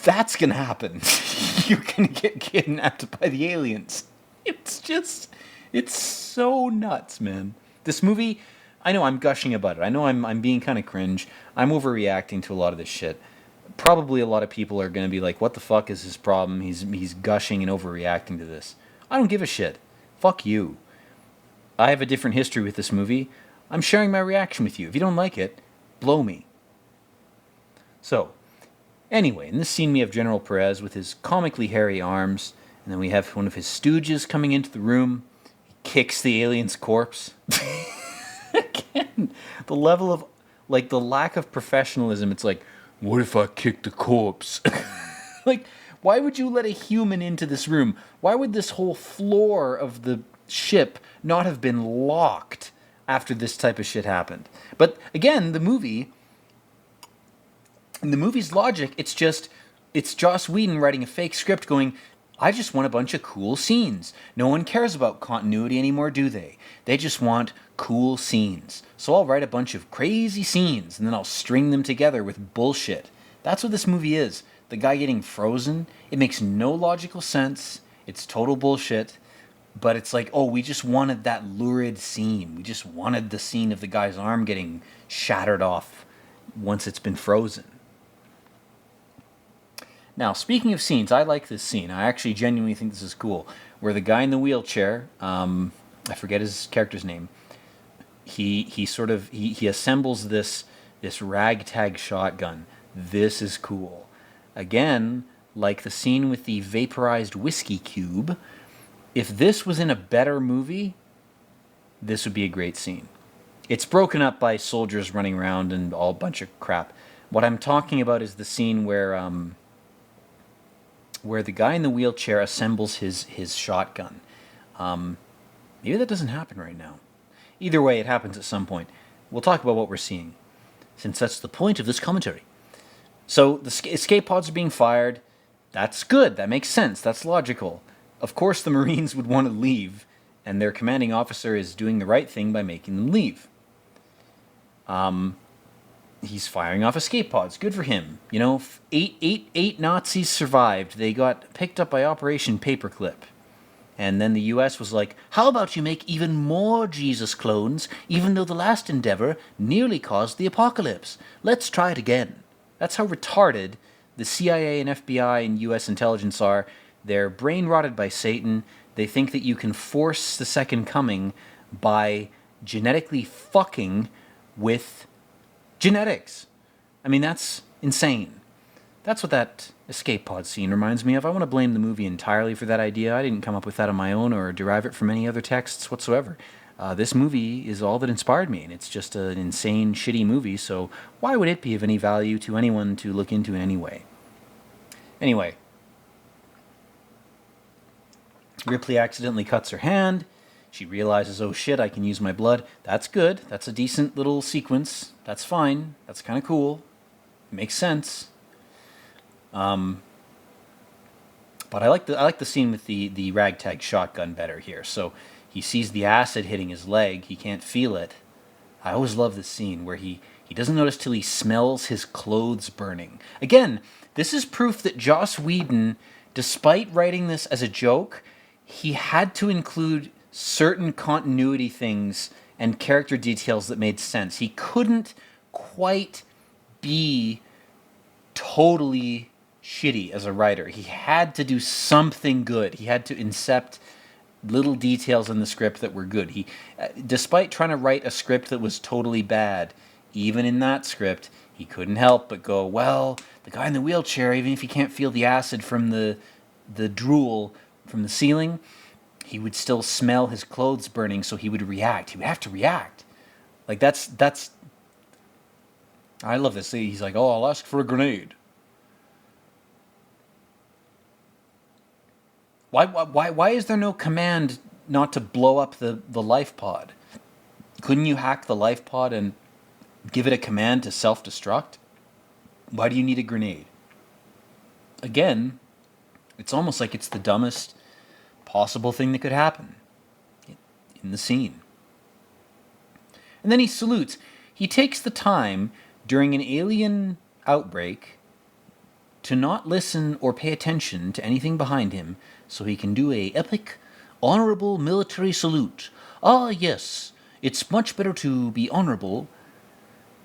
that's going to happen. You're going to get kidnapped by the aliens. It's so nuts, man. This movie, I know I'm gushing about it. I know I'm being kind of cringe. I'm overreacting to a lot of this shit. Probably a lot of people are going to be like, what the fuck is his problem? He's gushing and overreacting to this. I don't give a shit. Fuck you. I have a different history with this movie. I'm sharing my reaction with you. If you don't like it, blow me. So, anyway, in this scene we have General Perez with his comically hairy arms, and then we have one of his stooges coming into the room. He kicks the alien's corpse. Again, the level of, the lack of professionalism. It's like, what if I kick the corpse? Why would you let a human into this room? Why would this whole floor of the ship not have been locked after this type of shit happened? But again, in the movie's logic, it's Joss Whedon writing a fake script going, I just want a bunch of cool scenes. No one cares about continuity anymore, do they? They just want cool scenes. So I'll write a bunch of crazy scenes, and then I'll string them together with bullshit. That's what this movie is. The guy getting frozen, it makes no logical sense. It's total bullshit. But it's like, oh, we just wanted that lurid scene. We just wanted the scene of the guy's arm getting shattered off once it's been frozen. Now, speaking of scenes, I like this scene. I actually genuinely think this is cool. Where the guy in the wheelchair, I forget his character's name, he assembles this ragtag shotgun. This is cool. Again, like the scene with the vaporized whiskey cube, if this was in a better movie, this would be a great scene. It's broken up by soldiers running around and all bunch of crap. What I'm talking about is the scene where the guy in the wheelchair assembles his shotgun. Maybe that doesn't happen right now. Either way, it happens at some point. We'll talk about what we're seeing, since that's the point of this commentary. So the escape pods are being fired. That's good. That makes sense. That's logical. Of course the Marines would want to leave, and their commanding officer is doing the right thing by making them leave. He's firing off escape pods. Good for him. Eight Nazis survived. They got picked up by Operation Paperclip. And then the US was like, how about you make even more Jesus clones, even though the last endeavor nearly caused the apocalypse? Let's try it again. That's how retarded the CIA and FBI and US intelligence are. They're brain-rotted by Satan. They think that you can force the second coming by genetically fucking with genetics. I mean, that's insane. That's what that escape pod scene reminds me of. I want to blame the movie entirely for that idea. I didn't come up with that on my own or derive it from any other texts whatsoever. This movie is all that inspired me, and it's just an insane, shitty movie, so why would it be of any value to anyone to look into in any way? Anyway, Ripley accidentally cuts her hand. She realizes, oh shit, I can use my blood. That's good. That's a decent little sequence. That's fine. That's kind of cool. Makes sense. But I like the scene with the ragtag shotgun better here. So he sees the acid hitting his leg. He can't feel it. I always love this scene where he doesn't notice till he smells his clothes burning. Again, this is proof that Joss Whedon, despite writing this as a joke, he had to include certain continuity things and character details that made sense. He couldn't quite be totally shitty as a writer. He had to do something good. He had to incept little details in the script that were good. He, despite trying to write a script that was totally bad, even in that script, he couldn't help but go, well, the guy in the wheelchair, even if he can't feel the acid from the drool from the ceiling, he would still smell his clothes burning, so he would react. He would have to react. Like, that's I love this. He's like, oh, I'll ask for a grenade. Why is there no command not to blow up the life pod? Couldn't you hack the life pod and give it a command to self-destruct? Why do you need a grenade? Again, it's almost like it's the dumbest possible thing that could happen in the scene. And then he salutes. He takes the time during an alien outbreak to not listen or pay attention to anything behind him, so he can do a epic, honorable military salute. Ah, yes, it's much better to be honorable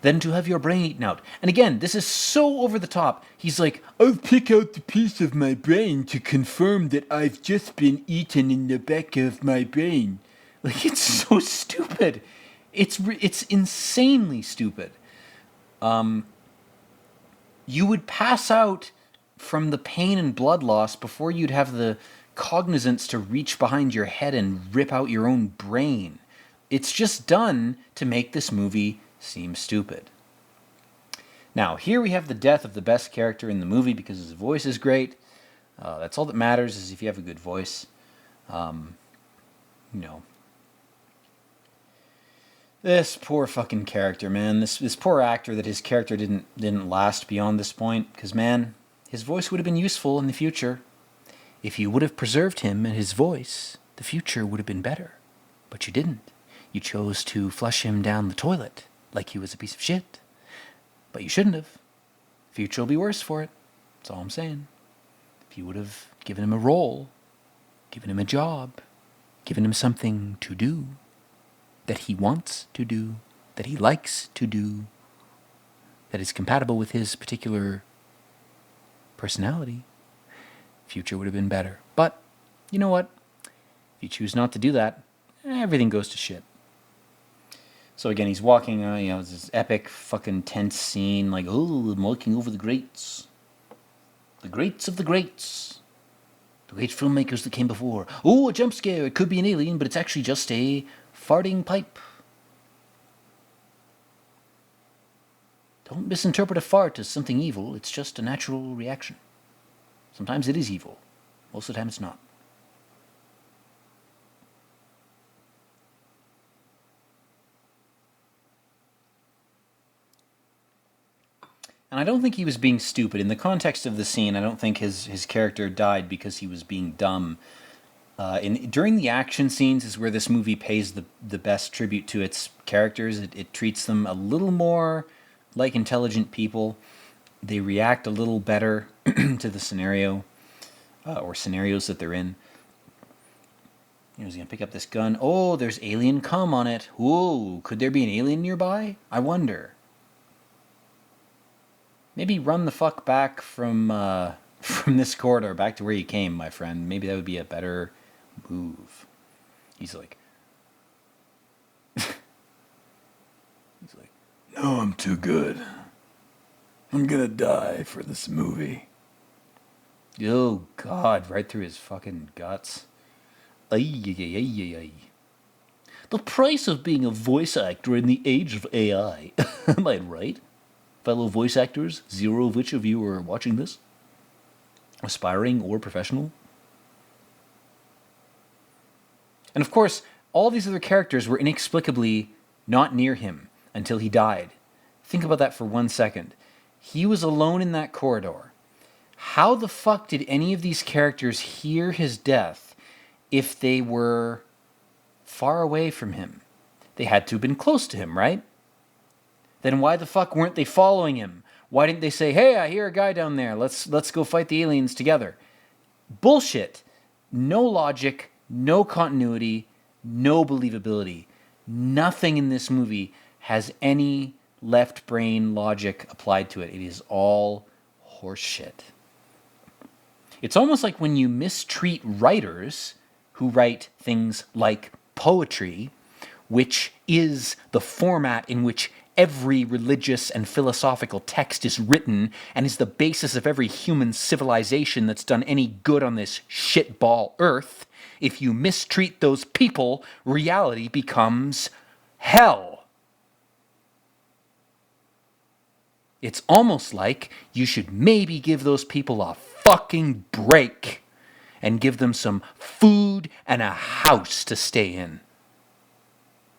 than to have your brain eaten out. And again, this is so over the top. He's like, I'll pick out the piece of my brain to confirm that I've just been eaten in the back of my brain. Like, it's so stupid. It's insanely stupid. You would pass out from the pain and blood loss before you'd have the cognizance to reach behind your head and rip out your own brain. It's just done to make this movie seem stupid. Now, here we have the death of the best character in the movie because his voice is great. That's all that matters, is if you have a good voice. This poor fucking character, man. This poor actor, that his character didn't last beyond this point. Because, man, his voice would have been useful in the future. If you would have preserved him and his voice, the future would have been better. But you didn't. You chose to flush him down the toilet like he was a piece of shit. But you shouldn't have. Future will be worse for it. That's all I'm saying. If you would have given him a role, given him a job, given him something to do, that he wants to do, that he likes to do, that is compatible with his particular personality, future would have been better. But, you know what? If you choose not to do that, everything goes to shit. So again, he's walking, it's this epic fucking tense scene, like, oh, I'm walking over the greats. The greats of the greats. The great filmmakers that came before. Oh, a jump scare. It could be an alien, but it's actually just a farting pipe. Don't misinterpret a fart as something evil. It's just a natural reaction. Sometimes it is evil. Most of the time it's not. And I don't think he was being stupid. In the context of the scene, I don't think his character died because he was being dumb. During the action scenes is where this movie pays the best tribute to its characters. It treats them a little more like intelligent people. They react a little better to the scenario, or scenarios that they're in. He's going to pick up this gun. Oh, there's alien cum on it. Whoa, could there be an alien nearby? I wonder. Maybe run the fuck back from this corridor back to where you came, my friend. Maybe that would be a better move. He's like, no, I'm too good. I'm gonna die for this movie. Oh, God, right through his fucking guts. Ay. The price of being a voice actor in the age of AI. Am I right? Fellow voice actors, zero of which of you are watching this? Aspiring or professional? And of course, all these other characters were inexplicably not near him until he died. Think about that for 1 second. He was alone in that corridor. How the fuck did any of these characters hear his death if they were far away from him? They had to have been close to him, right? Then why the fuck weren't they following him? Why didn't they say, hey, I hear a guy down there. Let's go fight the aliens together. Bullshit. No logic, no continuity, no believability. Nothing in this movie has any left brain logic applied to it. It is all horseshit. It's almost like when you mistreat writers who write things like poetry, which is the format in which every religious and philosophical text is written and is the basis of every human civilization that's done any good on this shitball earth. If you mistreat those people, reality becomes hell. It's almost like you should maybe give those people a fucking break and give them some food and a house to stay in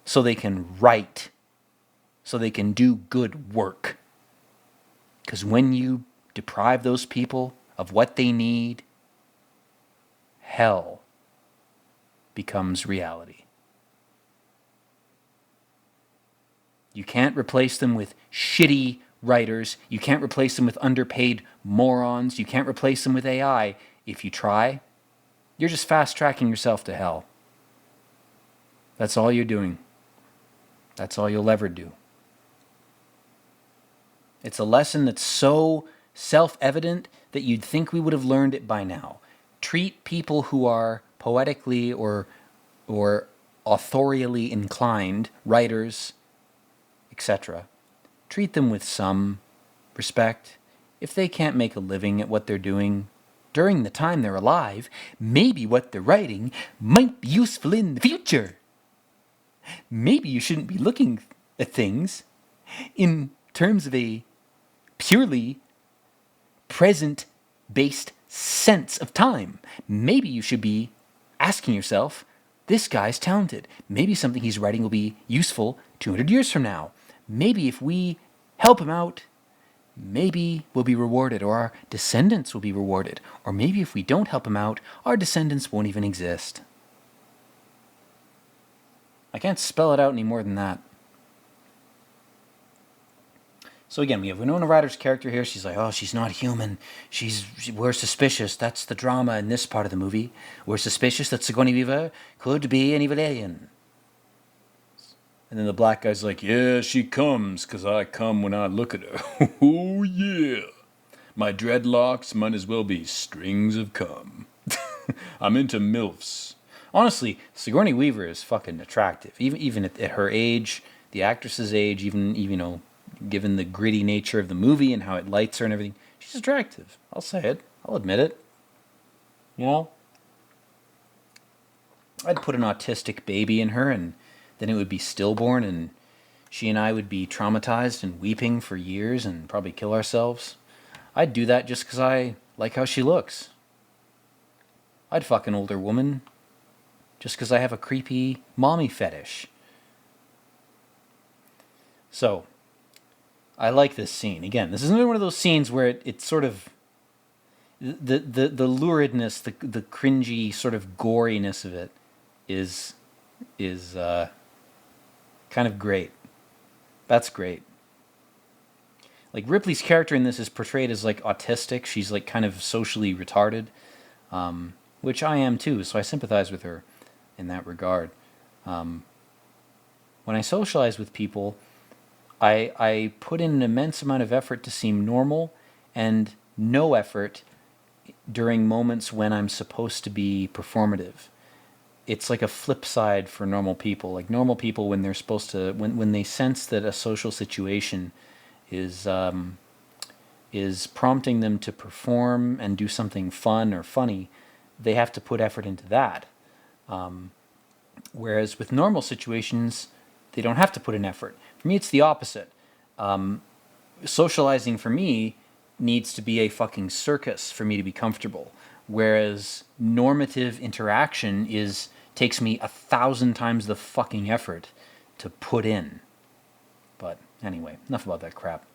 so they can write, so they can do good work. Because when you deprive those people of what they need, hell becomes reality. You can't replace them with shitty writers. You can't replace them with underpaid morons. You can't replace them with AI. If you try, you're just fast-tracking yourself to hell. That's all you're doing. That's all you'll ever do. It's a lesson that's so self-evident that you'd think we would have learned it by now. Treat people who are poetically or authorially inclined, writers, etc. Treat them with some respect. If they can't make a living at what they're doing during the time they're alive, maybe what they're writing might be useful in the future. Maybe you shouldn't be looking at things in terms of a purely present-based sense of time. Maybe you should be asking yourself, this guy's talented. Maybe something he's writing will be useful 200 years from now. Maybe if we help him out, maybe we'll be rewarded, or our descendants will be rewarded. Or maybe if we don't help him out, our descendants won't even exist. I can't spell it out any more than that. So again, we have Winona Ryder's character here. She's like, oh, she's not human. We're suspicious. That's the drama in this part of the movie. We're suspicious that Sigourney Weaver could be an evil alien. And then the black guy's like, yeah, she comes, 'cause I come when I look at her. Oh, yeah. My dreadlocks might as well be strings of cum. I'm into MILFs. Honestly, Sigourney Weaver is fucking attractive. Even at her age, the actress's age, even you know, given the gritty nature of the movie and how it lights her and everything, she's attractive. I'll say it. I'll admit it. You know? I'd put an autistic baby in her, and then it would be stillborn, and she and I would be traumatized and weeping for years and probably kill ourselves. I'd do that just because I like how she looks. I'd fuck an older woman just because I have a creepy mommy fetish. So, I like this scene. Again, this is another one of those scenes where it's sort of the luridness, the cringy sort of goriness of it is kind of great. That's great. Like Ripley's character in this is portrayed as like autistic. She's like kind of socially retarded, which I am too. So I sympathize with her in that regard. When I socialize with people, I put in an immense amount of effort to seem normal and no effort during moments when I'm supposed to be performative. It's like a flip side for normal people. Like normal people, when they're supposed to, when they sense that a social situation is prompting them to perform and do something fun or funny, they have to put effort into that. Whereas with normal situations, they don't have to put an effort. For me, it's the opposite. Socializing for me needs to be a fucking circus for me to be comfortable. Whereas normative interaction takes me 1,000 times the fucking effort to put in. But anyway, enough about that crap.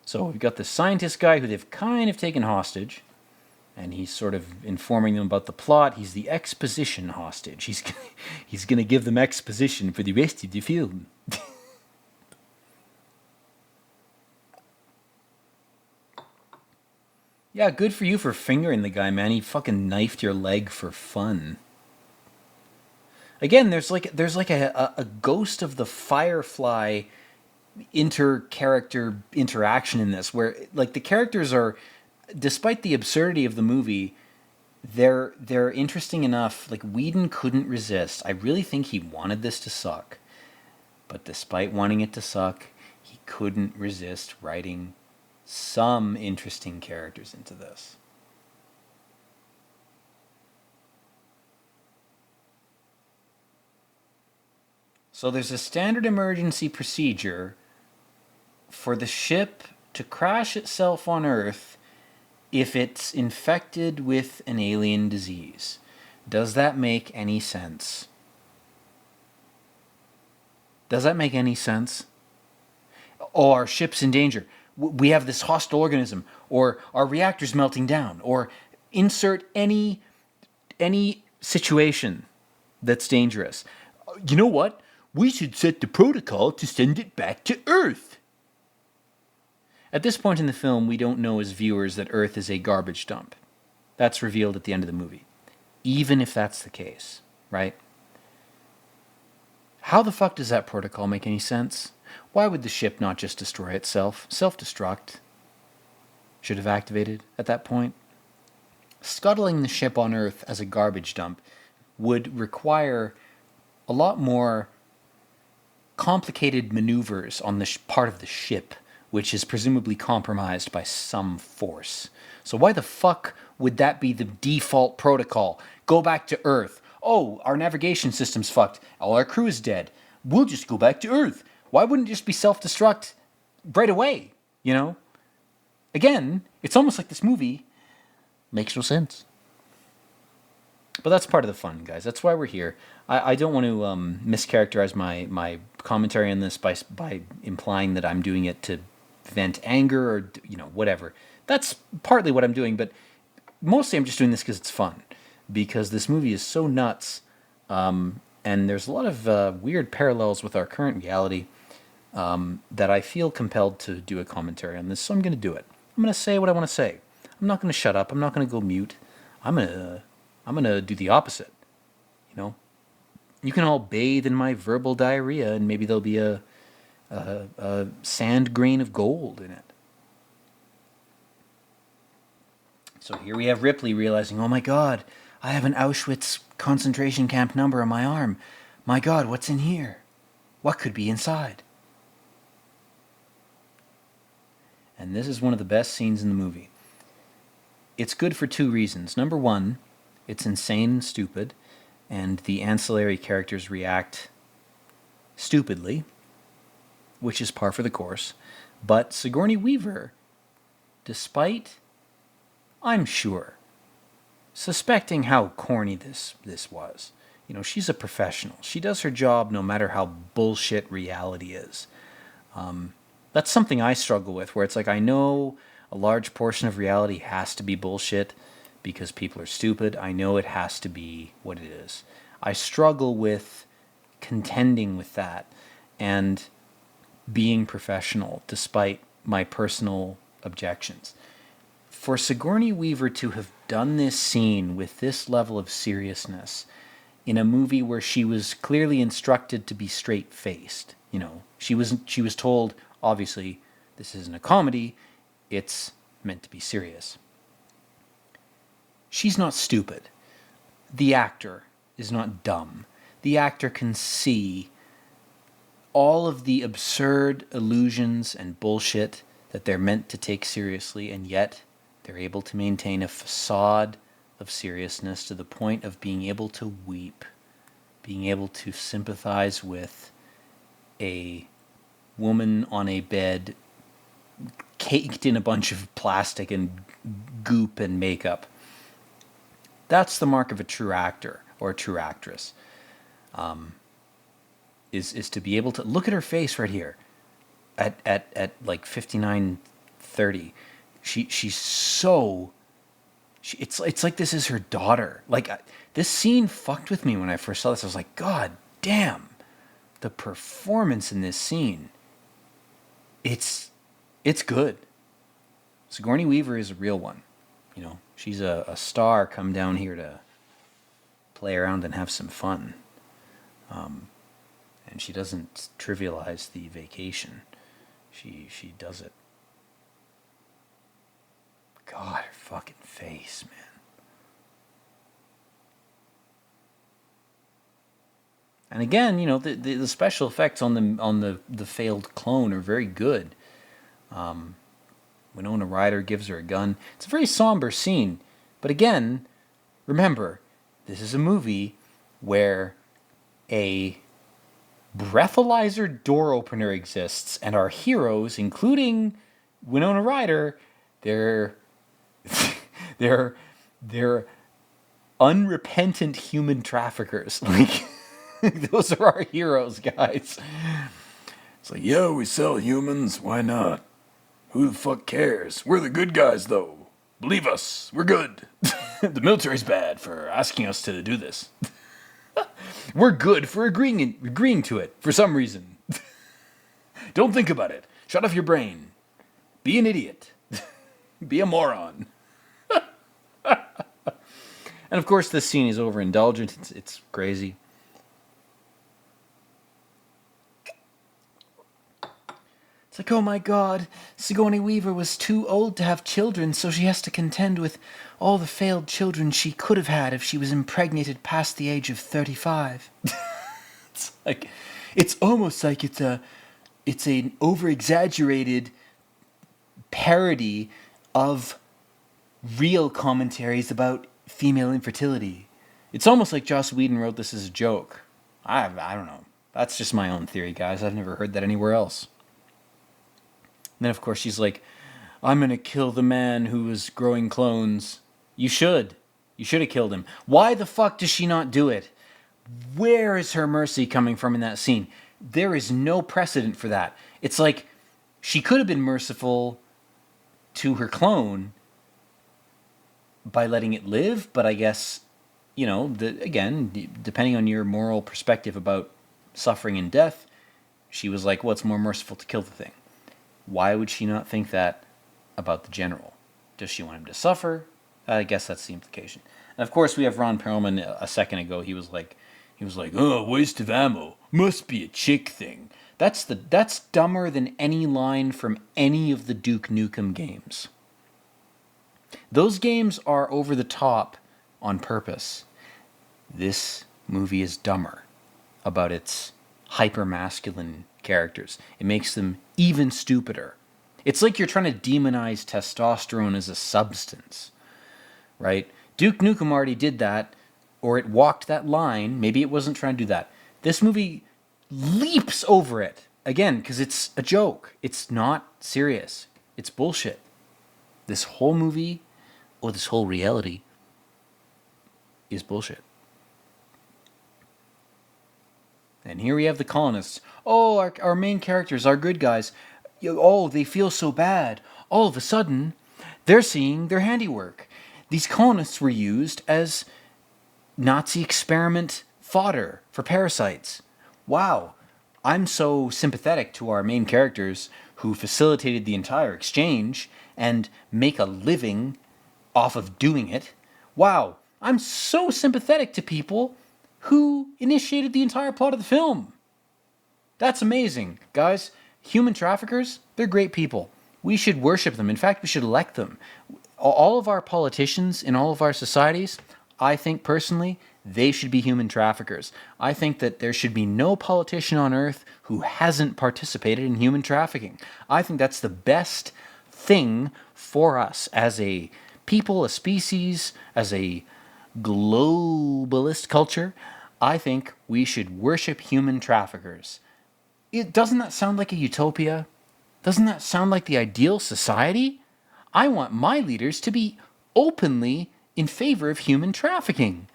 So we've got the scientist guy who they've kind of taken hostage, and he's sort of informing them about the plot. He's the exposition hostage. He's going to give them exposition for the rest of the film. Yeah, good for you for fingering the guy, man. He fucking knifed your leg for fun. Again, there's like a ghost of the Firefly inter-character interaction in this, where like the characters are, despite the absurdity of the movie, they're interesting enough. Like Whedon couldn't resist. I really think he wanted this to suck, but despite wanting it to suck, he couldn't resist writing some interesting characters into this. So there's a standard emergency procedure for the ship to crash itself on Earth if it's infected with an alien disease. Does that make any sense? Does that make any sense? Oh, our ship's in danger. We have this hostile organism, or our reactor's melting down, or insert any situation that's dangerous. You know what? We should set the protocol to send it back to Earth. At this point in the film, we don't know as viewers that Earth is a garbage dump. That's revealed at the end of the movie. Even if that's the case, right? How the fuck does that protocol make any sense? Why would the ship not just destroy itself? Self-destruct should have activated at that point. Scuttling the ship on Earth as a garbage dump would require a lot more complicated maneuvers on the part of the ship, which is presumably compromised by some force. So why the fuck would that be the default protocol? Go back to Earth. Oh, our navigation system's fucked. All our crew is dead. We'll just go back to Earth. Why wouldn't it just be self-destruct right away, you know? Again, it's almost like this movie makes no sense. But that's part of the fun, guys. That's why we're here. I don't want to mischaracterize my commentary on this by implying that I'm doing it to vent anger or, you know, whatever. That's partly what I'm doing, but mostly I'm just doing this because it's fun. Because this movie is so nuts, and there's a lot of weird parallels with our current reality that I feel compelled to do a commentary on this, so I'm going to do it. I'm going to say what I want to say. I'm not going to shut up. I'm not going to go mute. I'm going to do the opposite, you know? You can all bathe in my verbal diarrhea, and maybe there'll be a sand grain of gold in it. So here we have Ripley realizing, oh my God, I have an Auschwitz concentration camp number on my arm. My God, what's in here? What could be inside? And this is one of the best scenes in the movie. It's good for two reasons. Number one, it's insane and stupid, and the ancillary characters react stupidly, which is par for the course. But Sigourney Weaver, despite, I'm sure, suspecting how corny this was, you know, she's a professional. She does her job no matter how bullshit reality is. That's something I struggle with, where it's like I know a large portion of reality has to be bullshit because people are stupid. I know it has to be what it is. I struggle with contending with that and being professional despite my personal objections. For Sigourney Weaver to have done this scene with this level of seriousness in a movie where she was clearly instructed to be straight-faced, you know, she was told, obviously, this isn't a comedy, it's meant to be serious. She's not stupid. The actor is not dumb. The actor can see all of the absurd illusions and bullshit that they're meant to take seriously, and yet they're able to maintain a facade of seriousness to the point of being able to weep, being able to sympathize with a woman on a bed caked in a bunch of plastic and goop and makeup. That's the mark of a true actor or a true actress. Is to be able to look at her face right here at like 59 30. She's so... It's like this is her daughter. Like, this scene fucked with me when I first saw this. I was like, God damn. The performance in this scene. It's good. Sigourney Weaver is a real one. You know, she's a star come down here to play around and have some fun. And she doesn't trivialize the vacation. She does it. God, her fucking face, man. And again, you know, the special effects on the failed clone are very good. Winona Ryder gives her a gun. It's a very somber scene. But again, remember, this is a movie where a breathalyzer door opener exists, and our heroes, including Winona Ryder, they're unrepentant human traffickers. Like, those are our heroes, guys. It's like, yeah, we sell humans. Why not? Who the fuck cares? We're the good guys, though. Believe us, we're good. The military's bad for asking us to do this. We're good for agreeing to it for some reason. Don't think about it. Shut off your brain. Be an idiot. Be a moron. And of course, this scene is overindulgent. It's crazy. It's like, oh my God, Sigourney Weaver was too old to have children, so she has to contend with all the failed children she could have had if she was impregnated past the age of 35. It's like, it's almost like it's an over-exaggerated parody of real commentaries about female infertility. It's almost like Joss Whedon wrote this as a joke. I don't know. That's just my own theory, guys. I've never heard that anywhere else. And then, of course, she's like, I'm going to kill the man who was growing clones. You should. You should have killed him. Why the fuck does she not do it? Where is her mercy coming from in that scene? There is no precedent for that. It's like she could have been merciful to her clone by letting it live, but I guess, you know, again, depending on your moral perspective about suffering and death, she was like, well, it's more merciful to kill the thing. Why would she not think that about the general? Does she want him to suffer? I guess that's the implication. And of course, we have Ron Perlman a second ago. He was like, oh, waste of ammo. Must be a chick thing. That's dumber than any line from any of the Duke Nukem games. Those games are over the top on purpose. This movie is dumber about its hyper-masculine characters. It makes them even stupider. It's like you're trying to demonize testosterone as a substance, right? Duke Nukem already did that, or it walked that line. Maybe it wasn't trying to do that. This movie leaps over it, again, because it's a joke. It's not serious. It's bullshit. This whole movie, or this whole reality, is bullshit. And here we have the colonists. Oh, our main characters, our good guys. Oh, they feel so bad. All of a sudden, they're seeing their handiwork. These colonists were used as Nazi experiment fodder for parasites. Wow, I'm so sympathetic to our main characters who facilitated the entire exchange and make a living off of doing it. Wow, I'm so sympathetic to people who initiated the entire plot of the film. That's amazing. Guys, human traffickers, they're great people. We should worship them. In fact, we should elect them. All of our politicians in all of our societies, I think personally, they should be human traffickers. I think that there should be no politician on earth who hasn't participated in human trafficking. I think that's the best thing for us as a people, a species, as a globalist culture. I think we should worship human traffickers. Doesn't that sound like a utopia? Doesn't that sound like the ideal society? I want my leaders to be openly in favor of human trafficking.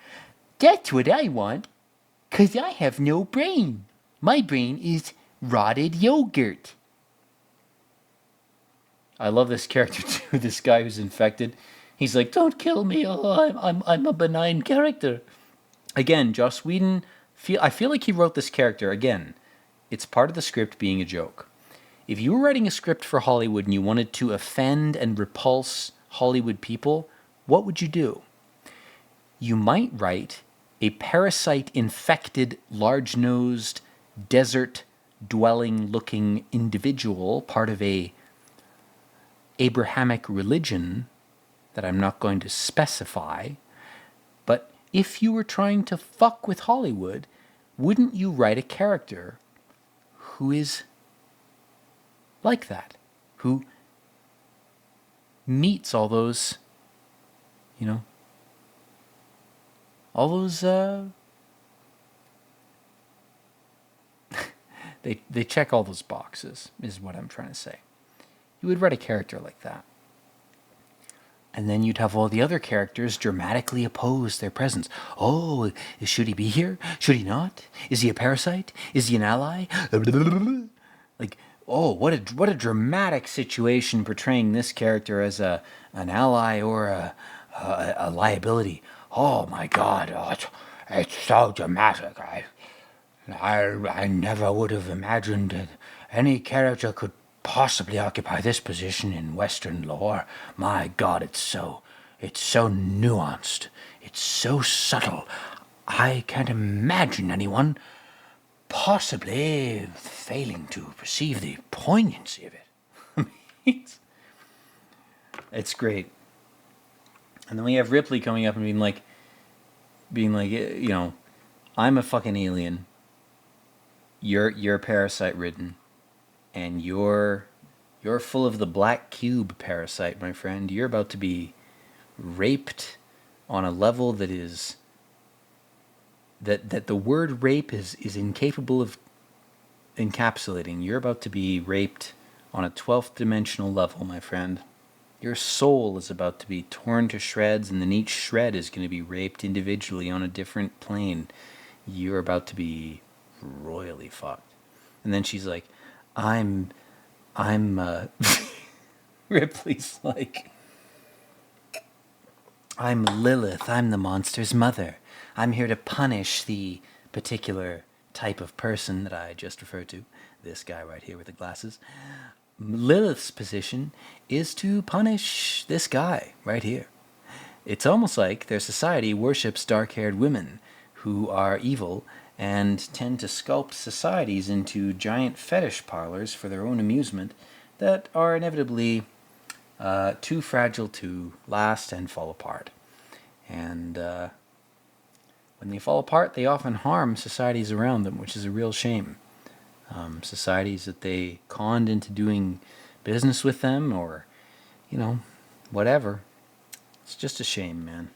That's what I want, 'cause I have no brain. My brain is rotted yogurt. I love this character too. This guy who's infected. He's like, "Don't kill me. Oh, I'm a benign character." Again, Joss Whedon. I feel like he wrote this character again. It's part of the script being a joke. If you were writing a script for Hollywood and you wanted to offend and repulse Hollywood people, what would you do? You might write a parasite-infected, large-nosed, desert-dwelling-looking individual, part of a Abrahamic religion that I'm not going to specify. But if you were trying to fuck with Hollywood, wouldn't you write a character who is like that, who meets all those, all those, they check all those boxes, is what I'm trying to say. You would write a character like that. And then you'd have all the other characters dramatically oppose their presence. Oh, should he be here? Should he not? Is he a parasite? Is he an ally? Like, oh, what a dramatic situation portraying this character as an ally or a liability. Oh my God, it's so dramatic. I never would have imagined that any character could possibly occupy this position in Western lore. My God, it's so nuanced. It's so subtle. I can't imagine anyone possibly failing to perceive the poignancy of it. It's great. And then we have Ripley coming up and being like, I'm a fucking alien. You're parasite ridden. And you're full of the black cube parasite, my friend. You're about to be raped on a level that is that the word rape is incapable of encapsulating. You're about to be raped on a 12th dimensional level, my friend. Your soul is about to be torn to shreds, and then each shred is going to be raped individually on a different plane. You're about to be royally fucked. And then she's like, I'm Ripley's like, I'm Lilith, I'm the monster's mother. I'm here to punish the particular type of person that I just referred to. This guy right here with the glasses. Lilith's position is to punish this guy right here. It's almost like their society worships dark-haired women who are evil and tend to sculpt societies into giant fetish parlors for their own amusement that are inevitably too fragile to last and fall apart. And when they fall apart, they often harm societies around them, which is a real shame. Societies that they conned into doing business with them, or, whatever. It's just a shame, man.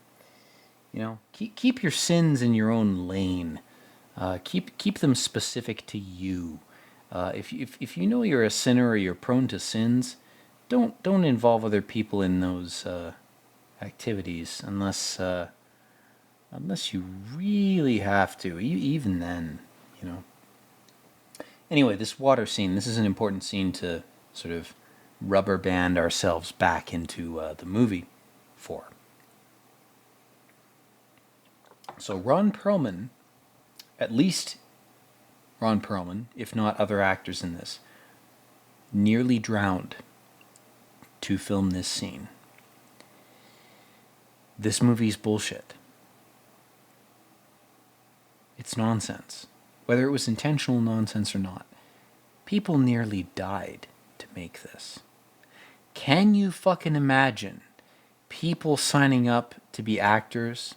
Keep your sins in your own lane. Keep them specific to you. If you know you're a sinner or you're prone to sins, don't involve other people in those activities unless you really have to. Even then, Anyway, this water scene. This is an important scene to sort of rubber band ourselves back into the movie for. So Ron Perlman, at least Ron Perlman, if not other actors in this, nearly drowned to film this scene. This movie's bullshit. It's nonsense. Whether it was intentional nonsense or not. People nearly died to make this. Can you fucking imagine people signing up to be actors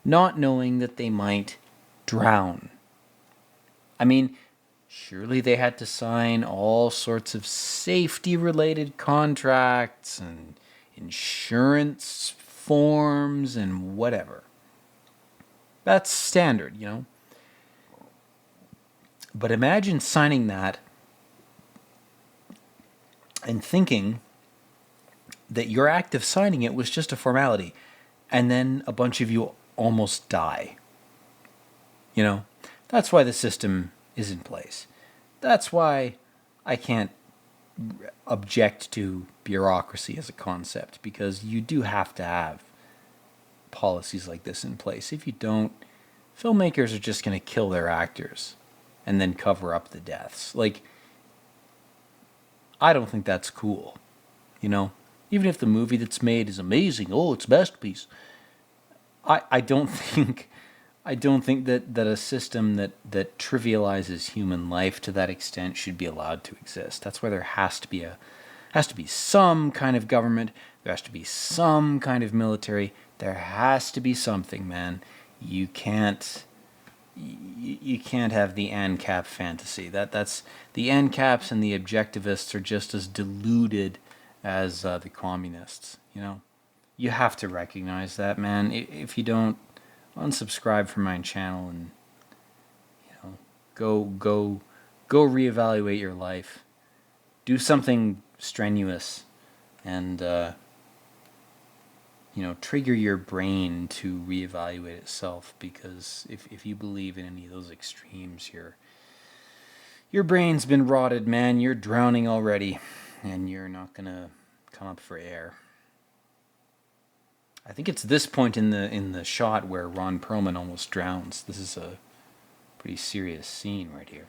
not knowing that they might drown? I mean, surely they had to sign all sorts of safety-related contracts and insurance forms and whatever. That's standard, But imagine signing that and thinking that your act of signing it was just a formality, and then a bunch of you almost die. That's why the system is in place. That's why I can't, object to bureaucracy as a concept, because you do have to have policies like this in place. If you don't, filmmakers are just going to kill their actors and then cover up the deaths. Like, I don't think that's cool, you know? Even if the movie that's made is amazing, oh, it's a masterpiece. I don't think that a system that trivializes human life to that extent should be allowed to exist. That's why there has to be some kind of government. There has to be some kind of military. There has to be something, man. You can't have the ANCAP fantasy. That's the ANCAPs and the objectivists are just as deluded as the communists. You know, you have to recognize that, man. If you don't, unsubscribe from my channel and go reevaluate your life. Do something strenuous and trigger your brain to reevaluate itself, because if you believe in any of those extremes, your brain's been rotted, man. You're drowning already, and you're not gonna come up for air. I think it's this point in the shot where Ron Perlman almost drowns. This is a pretty serious scene right here.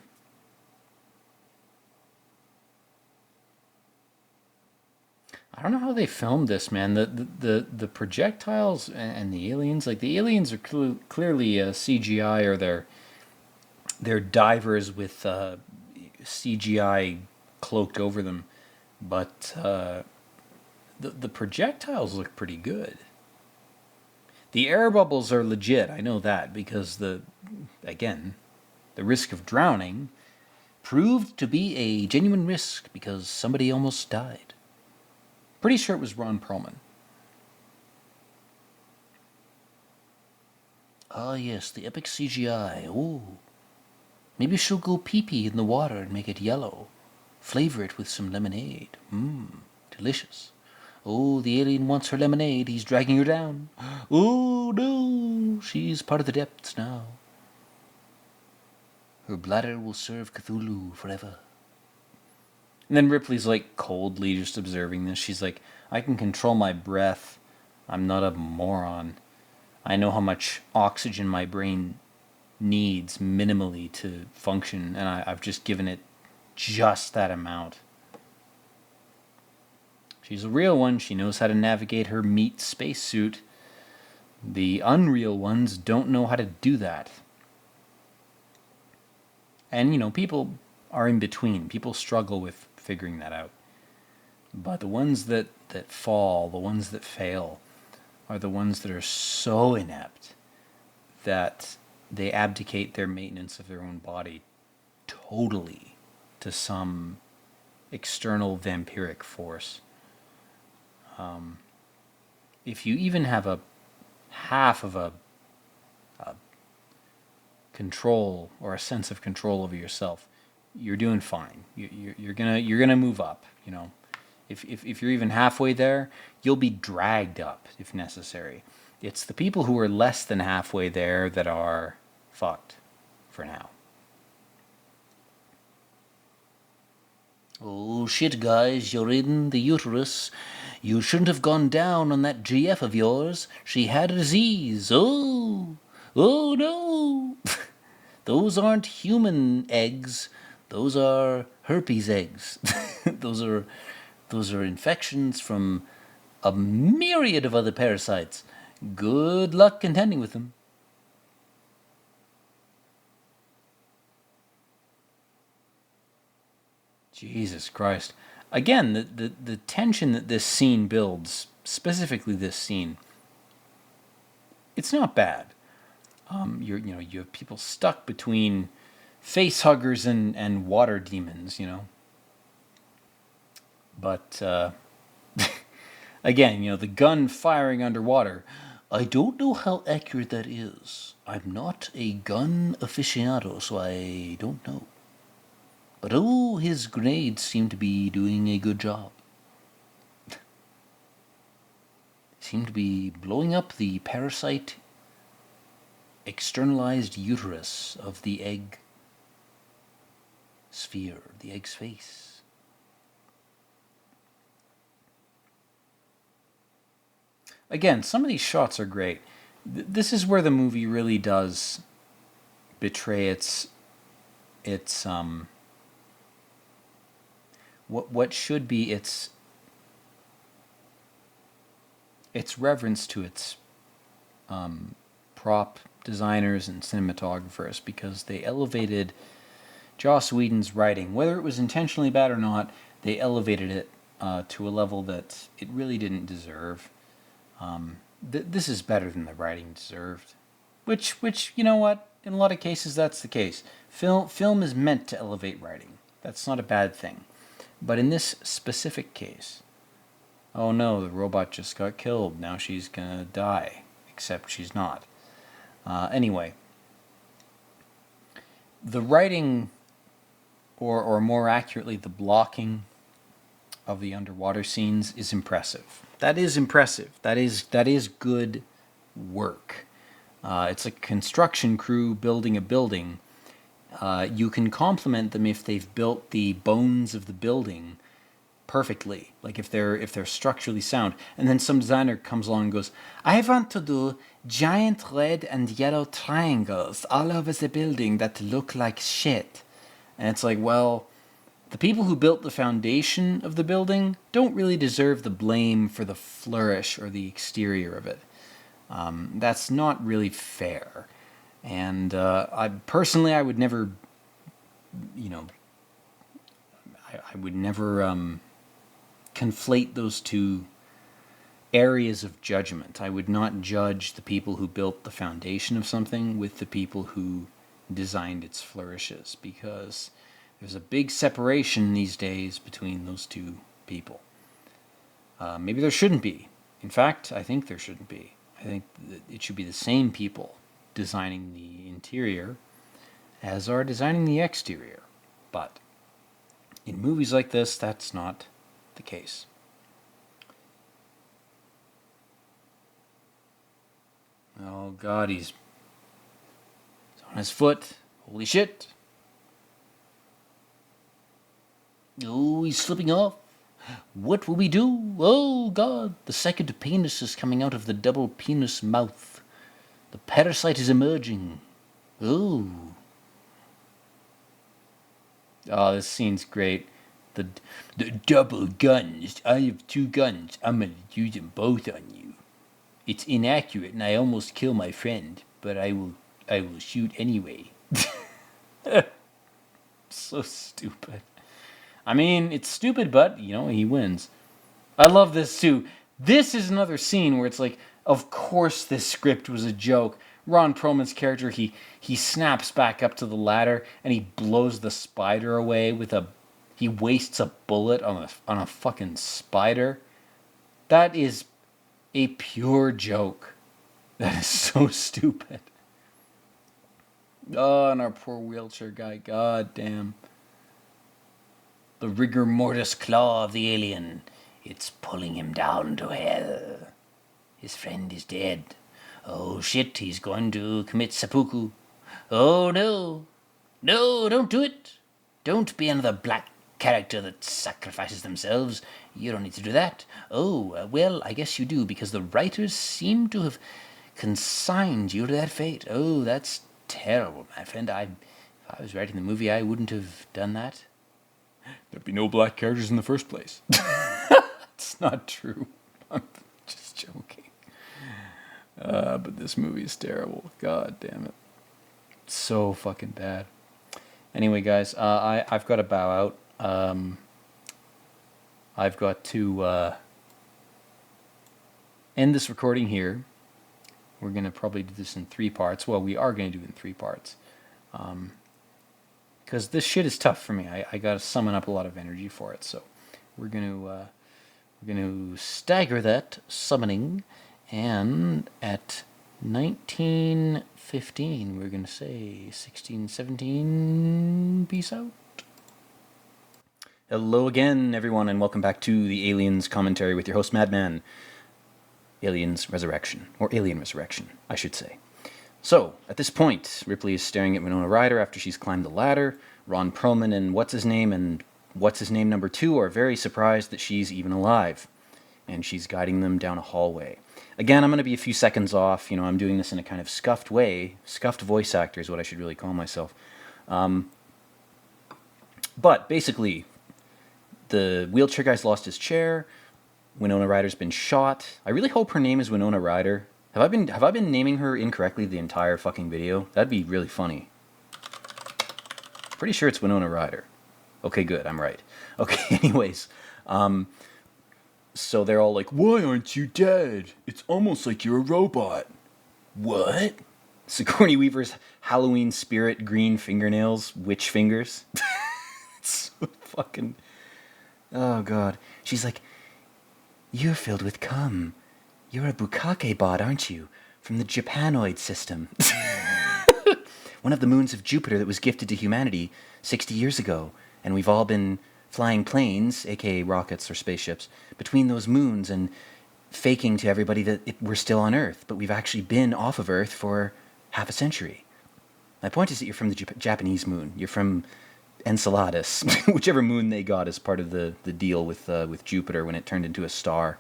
I don't know how they filmed this, man. The projectiles and the aliens, like the aliens are clearly CGI, or they're divers with CGI cloaked over them, but the projectiles look pretty good. The air bubbles are legit, I know that, because the risk of drowning proved to be a genuine risk because somebody almost died. Pretty sure it was Ron Perlman. Ah yes, the epic CGI. Oh, maybe she'll go pee-pee in the water and make it yellow. Flavor it with some lemonade. Delicious. Oh, the alien wants her lemonade. He's dragging her down. Oh, no. She's part of the depths now. Her bladder will serve Cthulhu forever. And then Ripley's like coldly just observing this. She's like, I can control my breath. I'm not a moron. I know how much oxygen my brain needs minimally to function, and I've just given it just that amount. She's a real one. She knows how to navigate her meat spacesuit. The unreal ones don't know how to do that. And, people are in between. People struggle with figuring that out. But the ones that fall, the ones that fail, are the ones that are so inept that they abdicate their maintenance of their own body totally to some external vampiric force. If you even have a half of a control or a sense of control over yourself, you're doing fine. You're gonna move up. If you're even halfway there, you'll be dragged up if necessary. It's the people who are less than halfway there that are fucked for now. Oh shit, guys, you're in the uterus. You shouldn't have gone down on that GF of yours. She had a disease. Oh no. Those aren't human eggs. Those are herpes eggs. Those are infections from a myriad of other parasites. Good luck contending with them. Jesus Christ. Again, the tension that this scene builds, specifically this scene, it's not bad. You have people stuck between face huggers and water demons, But again, the gun firing underwater. I don't know how accurate that is. I'm not a gun aficionado, so I don't know. But his grenades seem to be doing a good job. Seem to be blowing up the parasite externalized uterus of the egg sphere, the egg's face. again, some of these shots are great. This is where the movie really does betray its what should be its reverence to its prop designers and cinematographers, because they elevated Joss Whedon's writing, whether it was intentionally bad or not. They elevated it to a level that it really didn't deserve. This is better than the writing deserved, which you know what? In a lot of cases, that's the case. Film is meant to elevate writing. That's not a bad thing. But in this specific case, oh no, the robot just got killed. Now she's gonna die. Except she's not. Anyway, the writing, or more accurately, the blocking of the underwater scenes is impressive. That is impressive. That is good work. It's a construction crew building a building. You can compliment them if they've built the bones of the building perfectly, like if they're structurally sound. And then some designer comes along and goes, I want to do giant red and yellow triangles all over the building that look like shit. And it's like, well, the people who built the foundation of the building don't really deserve the blame for the flourish or the exterior of it. That's not really fair. And I would never, I would never conflate those two areas of judgment. I would not judge the people who built the foundation of something with the people who designed its flourishes, because there's a big separation these days between those two people. Maybe there shouldn't be. In fact, I think there shouldn't be. I think that it should be the same people designing the interior as are designing the exterior. But in movies like this, that's not the case. Oh God, he's on his foot. Holy shit. Oh, he's slipping off. What will we do? Oh God, the second penis is coming out of the double penis mouth. The parasite is emerging. Oh. Oh, this scene's great. The double guns. I have two guns. I'm gonna use them both on you. It's inaccurate and I almost kill my friend, but I will shoot anyway. So stupid. I mean, it's stupid, but, he wins. I love this, too. This is another scene where it's like, of course this script was a joke. Ron Perlman's character, he snaps back up to the ladder, and he blows the spider away he wastes a bullet on a fucking spider. That is a pure joke. That is so stupid. Oh, and our poor wheelchair guy, god damn. The rigor mortis claw of the alien. It's pulling him down to hell. His friend is dead. Oh shit, he's going to commit seppuku. Oh no. No, don't do it. Don't be another black character that sacrifices themselves. You don't need to do that. Oh, well, I guess you do, because the writers seem to have consigned you to that fate. Oh, that's terrible, my friend. If I was writing the movie, I wouldn't have done that. There'd be no black characters in the first place. It's not true. I'm just joking. But this movie is terrible. God damn it. It's so fucking bad. Anyway, guys, I've got to bow out. I've got to end this recording here. We're going to probably do this in 3 parts. Well, we are going to do it in 3 parts. Because this shit is tough for me. I got to summon up a lot of energy for it. So we're going to stagger that summoning, and at 19:15 we're going to say 16:17. Peace out. Hello again, everyone, and welcome back to the Aliens Commentary with your host, Madman. Aliens Resurrection, or Alien Resurrection, I should say. So, at this point, Ripley is staring at Winona Ryder after she's climbed the ladder. Ron Perlman and What's-His-Name number 2 are very surprised that she's even alive. and she's guiding them down a hallway. Again, I'm going to be a few seconds off. You know, I'm doing this in a kind of scuffed way. Scuffed voice actor is what I should really call myself. But basically, the wheelchair guy's lost his chair. Winona Ryder's been shot. I really hope her name is Winona Ryder. Have I been naming her incorrectly the entire fucking video? That'd be really funny. Pretty sure it's Winona Ryder. Okay, good. I'm right. Okay, anyways. So they're all like, "Why aren't you dead? It's almost like you're a robot." What? Sigourney Weaver's Halloween spirit green fingernails, witch fingers. It's so fucking... Oh, God. She's like, "You're filled with cum. You're a bukkake bot, aren't you? From the Japanoid system." One of the moons of Jupiter that was gifted to humanity 60 years ago. And we've all been flying planes, aka rockets or spaceships, between those moons and faking to everybody that we're still on Earth. But we've actually been off of Earth for half a century. My point is that you're from the Japanese moon. You're from Enceladus, whichever moon they got as part of the deal with Jupiter when it turned into a star.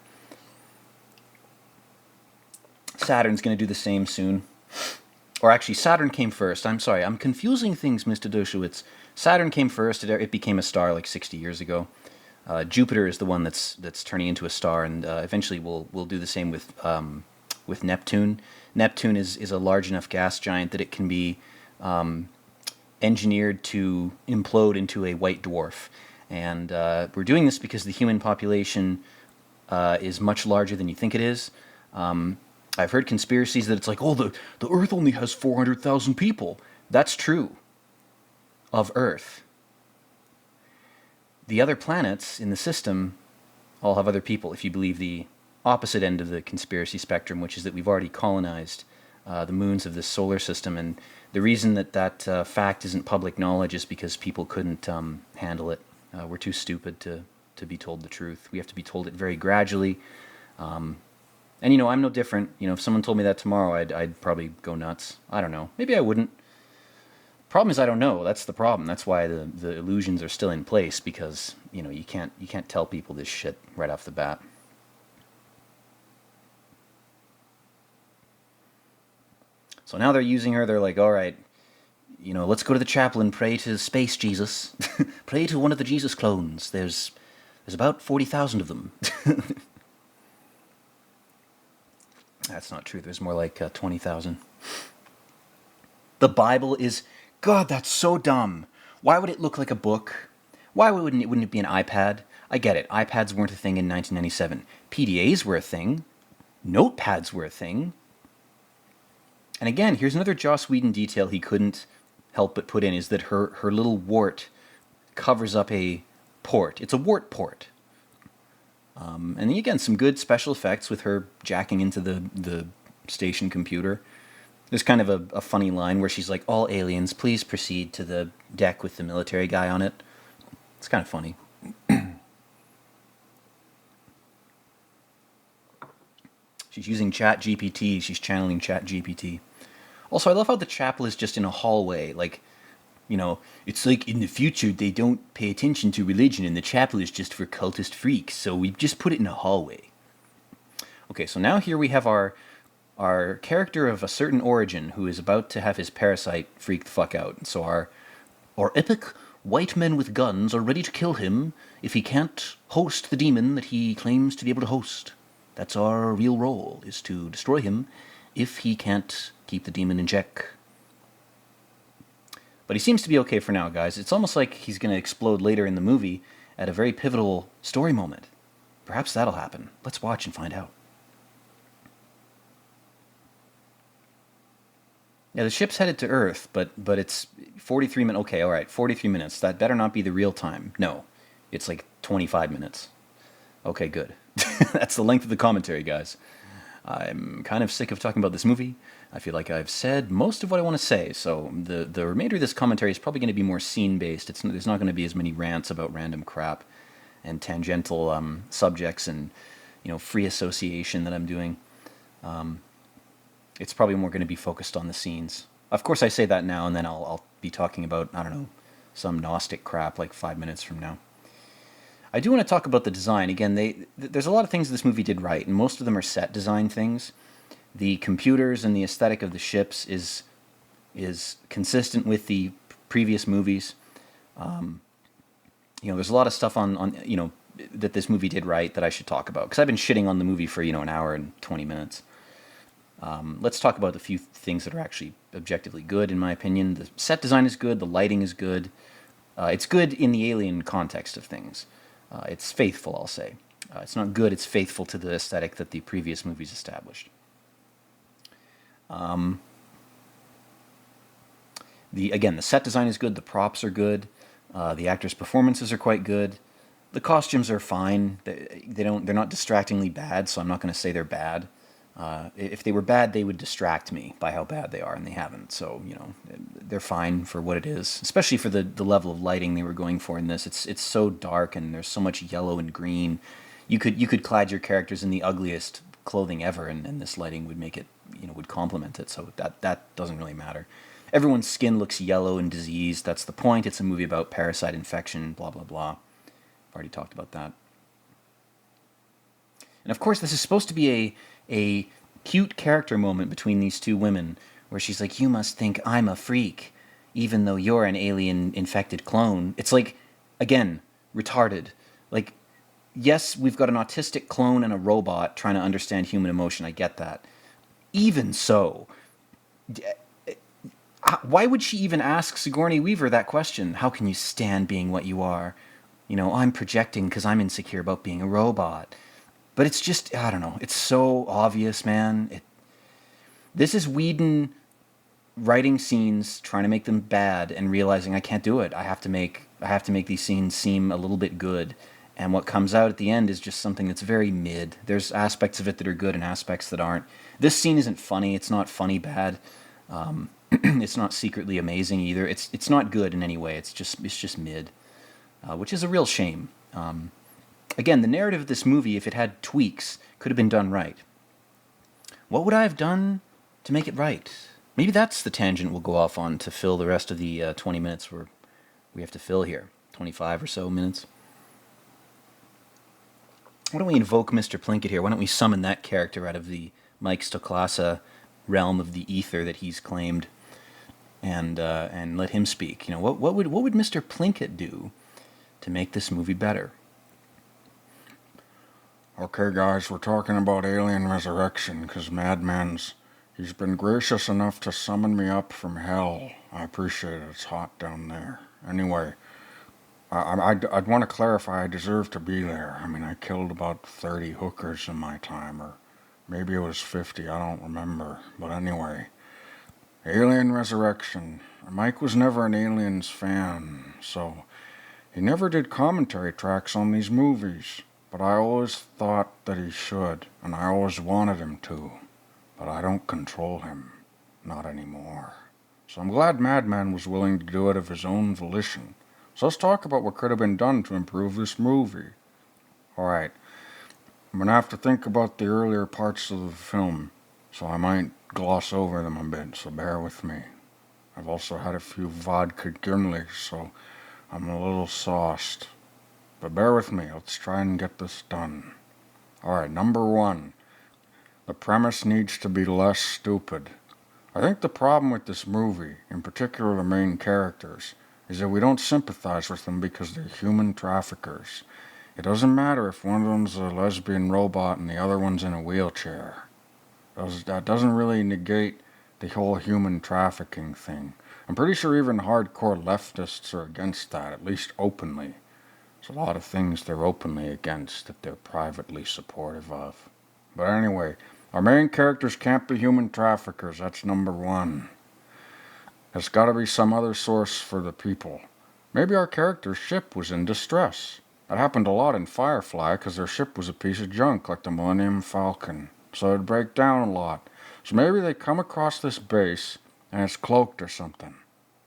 Saturn's going to do the same soon. Or actually, Saturn came first. I'm sorry, I'm confusing things, Mr. Dershowitz. Saturn came first. It became a star like 60 years ago. Jupiter is the one that's turning into a star, and eventually we'll do the same with Neptune. Neptune is a large enough gas giant that it can be engineered to implode into a white dwarf. And we're doing this because the human population is much larger than you think it is. I've heard conspiracies that it's like, oh, the Earth only has 400,000 people. That's true. Of Earth. The other planets in the system all have other people, if you believe the opposite end of the conspiracy spectrum, which is that we've already colonized the moons of this solar system. And the reason that fact isn't public knowledge is because people couldn't handle it. We're too stupid to be told the truth. We have to be told it very gradually. And, you know, I'm no different. You know, if someone told me that tomorrow, I'd probably go nuts. I don't know. Maybe I wouldn't. Problem is I don't know. That's the problem. That's why the illusions are still in place, because, you know, you can't tell people this shit right off the bat. So now they're using her. They're like, all right, you know, let's go to the chapel and pray to Space Jesus. Pray to one of the Jesus clones. There's about 40,000 of them. That's not true. There's more like 20,000. The Bible is... God, that's so dumb. Why would it look like a book? Why wouldn't it be an iPad? I get it. iPads weren't a thing in 1997. PDAs were a thing. Notepads were a thing. And again, here's another Joss Whedon detail he couldn't help but put in, is that her little wart covers up a port. It's a wart port. And then again, some good special effects with her jacking into the station computer. There's kind of a funny line where she's like, "All aliens, please proceed to the deck with the military guy on it." It's kind of funny. She's using ChatGPT. She's channeling ChatGPT. Also, I love how the chapel is just in a hallway. Like, you know, it's like in the future they don't pay attention to religion and the chapel is just for cultist freaks, so we just put it in a hallway. Okay, so now here we have our character of a certain origin who is about to have his parasite freak the fuck out. So our epic white men with guns are ready to kill him if he can't host the demon that he claims to be able to host. That's our real role, is to destroy him if he can't keep the demon in check. But he seems to be okay for now, guys. It's almost like he's going to explode later in the movie at a very pivotal story moment. Perhaps that'll happen. Let's watch and find out. Yeah, the ship's headed to Earth, but it's 43 minutes. Okay, all right, 43 minutes. That better not be the real time. No, it's like 25 minutes. Okay, good. That's the length of the commentary, guys. I'm kind of sick of talking about this movie. I feel like I've said most of what I want to say, so the remainder of this commentary is probably going to be more scene-based. There's not going to be as many rants about random crap and tangential subjects and, you know, free association that I'm doing. It's probably more going to be focused on the scenes. Of course, I say that now, and then I'll be talking about, I don't know, some Gnostic crap like 5 minutes from now. I do want to talk about the design. Again, there's a lot of things this movie did right, and most of them are set design things. The computers and the aesthetic of the ships is consistent with the previous movies. There's a lot of stuff on that this movie did right that I should talk about, because I've been shitting on the movie for an hour and 20 minutes. Let's talk about the few things that are actually objectively good, in my opinion. The set design is good. The lighting is good. It's good in the alien context of things. It's faithful, I'll say. It's not good. It's faithful to the aesthetic that the previous movies established. The set design is good. The props are good. The actors' performances are quite good. The costumes are fine. They're not distractingly bad, so I'm not going to say they're bad. If they were bad, they would distract me by how bad they are, and they haven't. So, they're fine for what it is, especially for the level of lighting they were going for in this. It's so dark, and there's so much yellow and green. You could clad your characters in the ugliest clothing ever, and this lighting would make it, would complement it. So that doesn't really matter. Everyone's skin looks yellow and diseased. That's the point. It's a movie about parasite infection, blah, blah, blah. I've already talked about that. And of course, this is supposed to be a cute character moment between these two women, where she's like, "You must think I'm a freak, even though you're an alien-infected clone." It's like, again, retarded. Like, yes, we've got an autistic clone and a robot trying to understand human emotion. I get that. Even so, why would she even ask Sigourney Weaver that question? How can you stand being what you are? I'm projecting because I'm insecure about being a robot. But it's just, I don't know. It's so obvious, man. This is Whedon writing scenes, trying to make them bad, and realizing I can't do it. I have to make these scenes seem a little bit good. And what comes out at the end is just something that's very mid. There's aspects of it that are good and aspects that aren't. This scene isn't funny. It's not funny bad. It's not secretly amazing either. It's not good in any way. It's just mid, which is a real shame. Again, the narrative of this movie, if it had tweaks, could have been done right. What would I have done to make it right? Maybe that's the tangent we'll go off on to fill the rest of the 20 minutes we have to fill here. 25 or so minutes. Why don't we invoke Mr. Plinkett here? Why don't we summon that character out of the Mike Stoklasa realm of the ether that he's claimed, and let him speak? What would Mr. Plinkett do to make this movie better? Okay, guys, we're talking about Alien Resurrection, because he's been gracious enough to summon me up from hell. I appreciate it. It's hot down there. Anyway, I'd want to clarify I deserve to be there. I mean, I killed about 30 hookers in my time, or maybe it was 50, I don't remember. But anyway, Alien Resurrection. Mike was never an Aliens fan, so he never did commentary tracks on these movies. But I always thought that he should, and I always wanted him to. But I don't control him. Not anymore. So I'm glad Madman was willing to do it of his own volition. So let's talk about what could have been done to improve this movie. Alright, I'm going to have to think about the earlier parts of the film, so I might gloss over them a bit, so bear with me. I've also had a few vodka Gimlis, so I'm a little sauced. But bear with me, let's try and get this done. Alright, number 1. The premise needs to be less stupid. I think the problem with this movie, in particular the main characters, is that we don't sympathize with them because they're human traffickers. It doesn't matter if one of them's a lesbian robot and the other one's in a wheelchair. That doesn't really negate the whole human trafficking thing. I'm pretty sure even hardcore leftists are against that, at least openly. There's a lot of things they're openly against that they're privately supportive of. But anyway, our main characters can't be human traffickers, that's number 1. There's gotta be some other source for the people. Maybe our character's ship was in distress. That happened a lot in Firefly because their ship was a piece of junk like the Millennium Falcon. So it'd break down a lot. So maybe they come across this base and it's cloaked or something.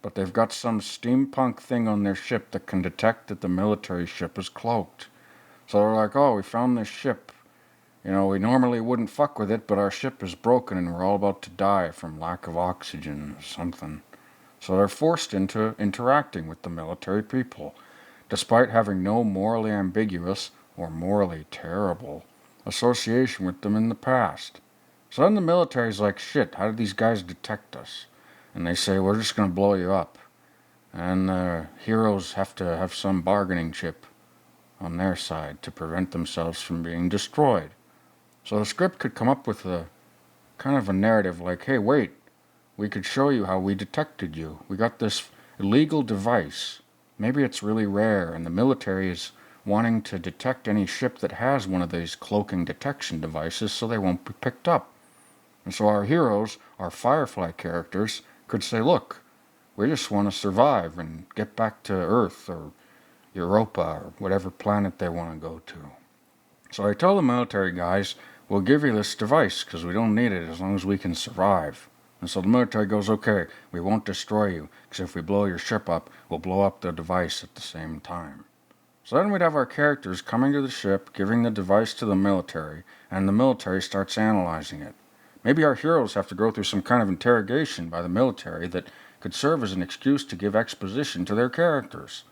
But they've got some steampunk thing on their ship that can detect that the military ship is cloaked. So they're like, oh, we found this ship. We normally wouldn't fuck with it, but our ship is broken and we're all about to die from lack of oxygen or something. So they're forced into interacting with the military people. despite having no morally ambiguous or morally terrible association with them in the past. So then the military's like, shit, how did these guys detect us? And they say, we're just going to blow you up. And the heroes have to have some bargaining chip on their side to prevent themselves from being destroyed. So the script could come up with a kind of a narrative like, hey, wait, we could show you how we detected you. We got this illegal device. Maybe it's really rare, and the military is wanting to detect any ship that has one of these cloaking detection devices so they won't be picked up. And so our heroes, our Firefly characters, could say, look, we just want to survive and get back to Earth or Europa or whatever planet they want to go to. So I tell the military guys, we'll give you this device because we don't need it as long as we can survive. And so the military goes, okay, we won't destroy you because if we blow your ship up, we'll blow up the device at the same time. So then we'd have our characters coming to the ship, giving the device to the military, and the military starts analyzing it. Maybe our heroes have to go through some kind of interrogation by the military that could serve as an excuse to give exposition to their characters.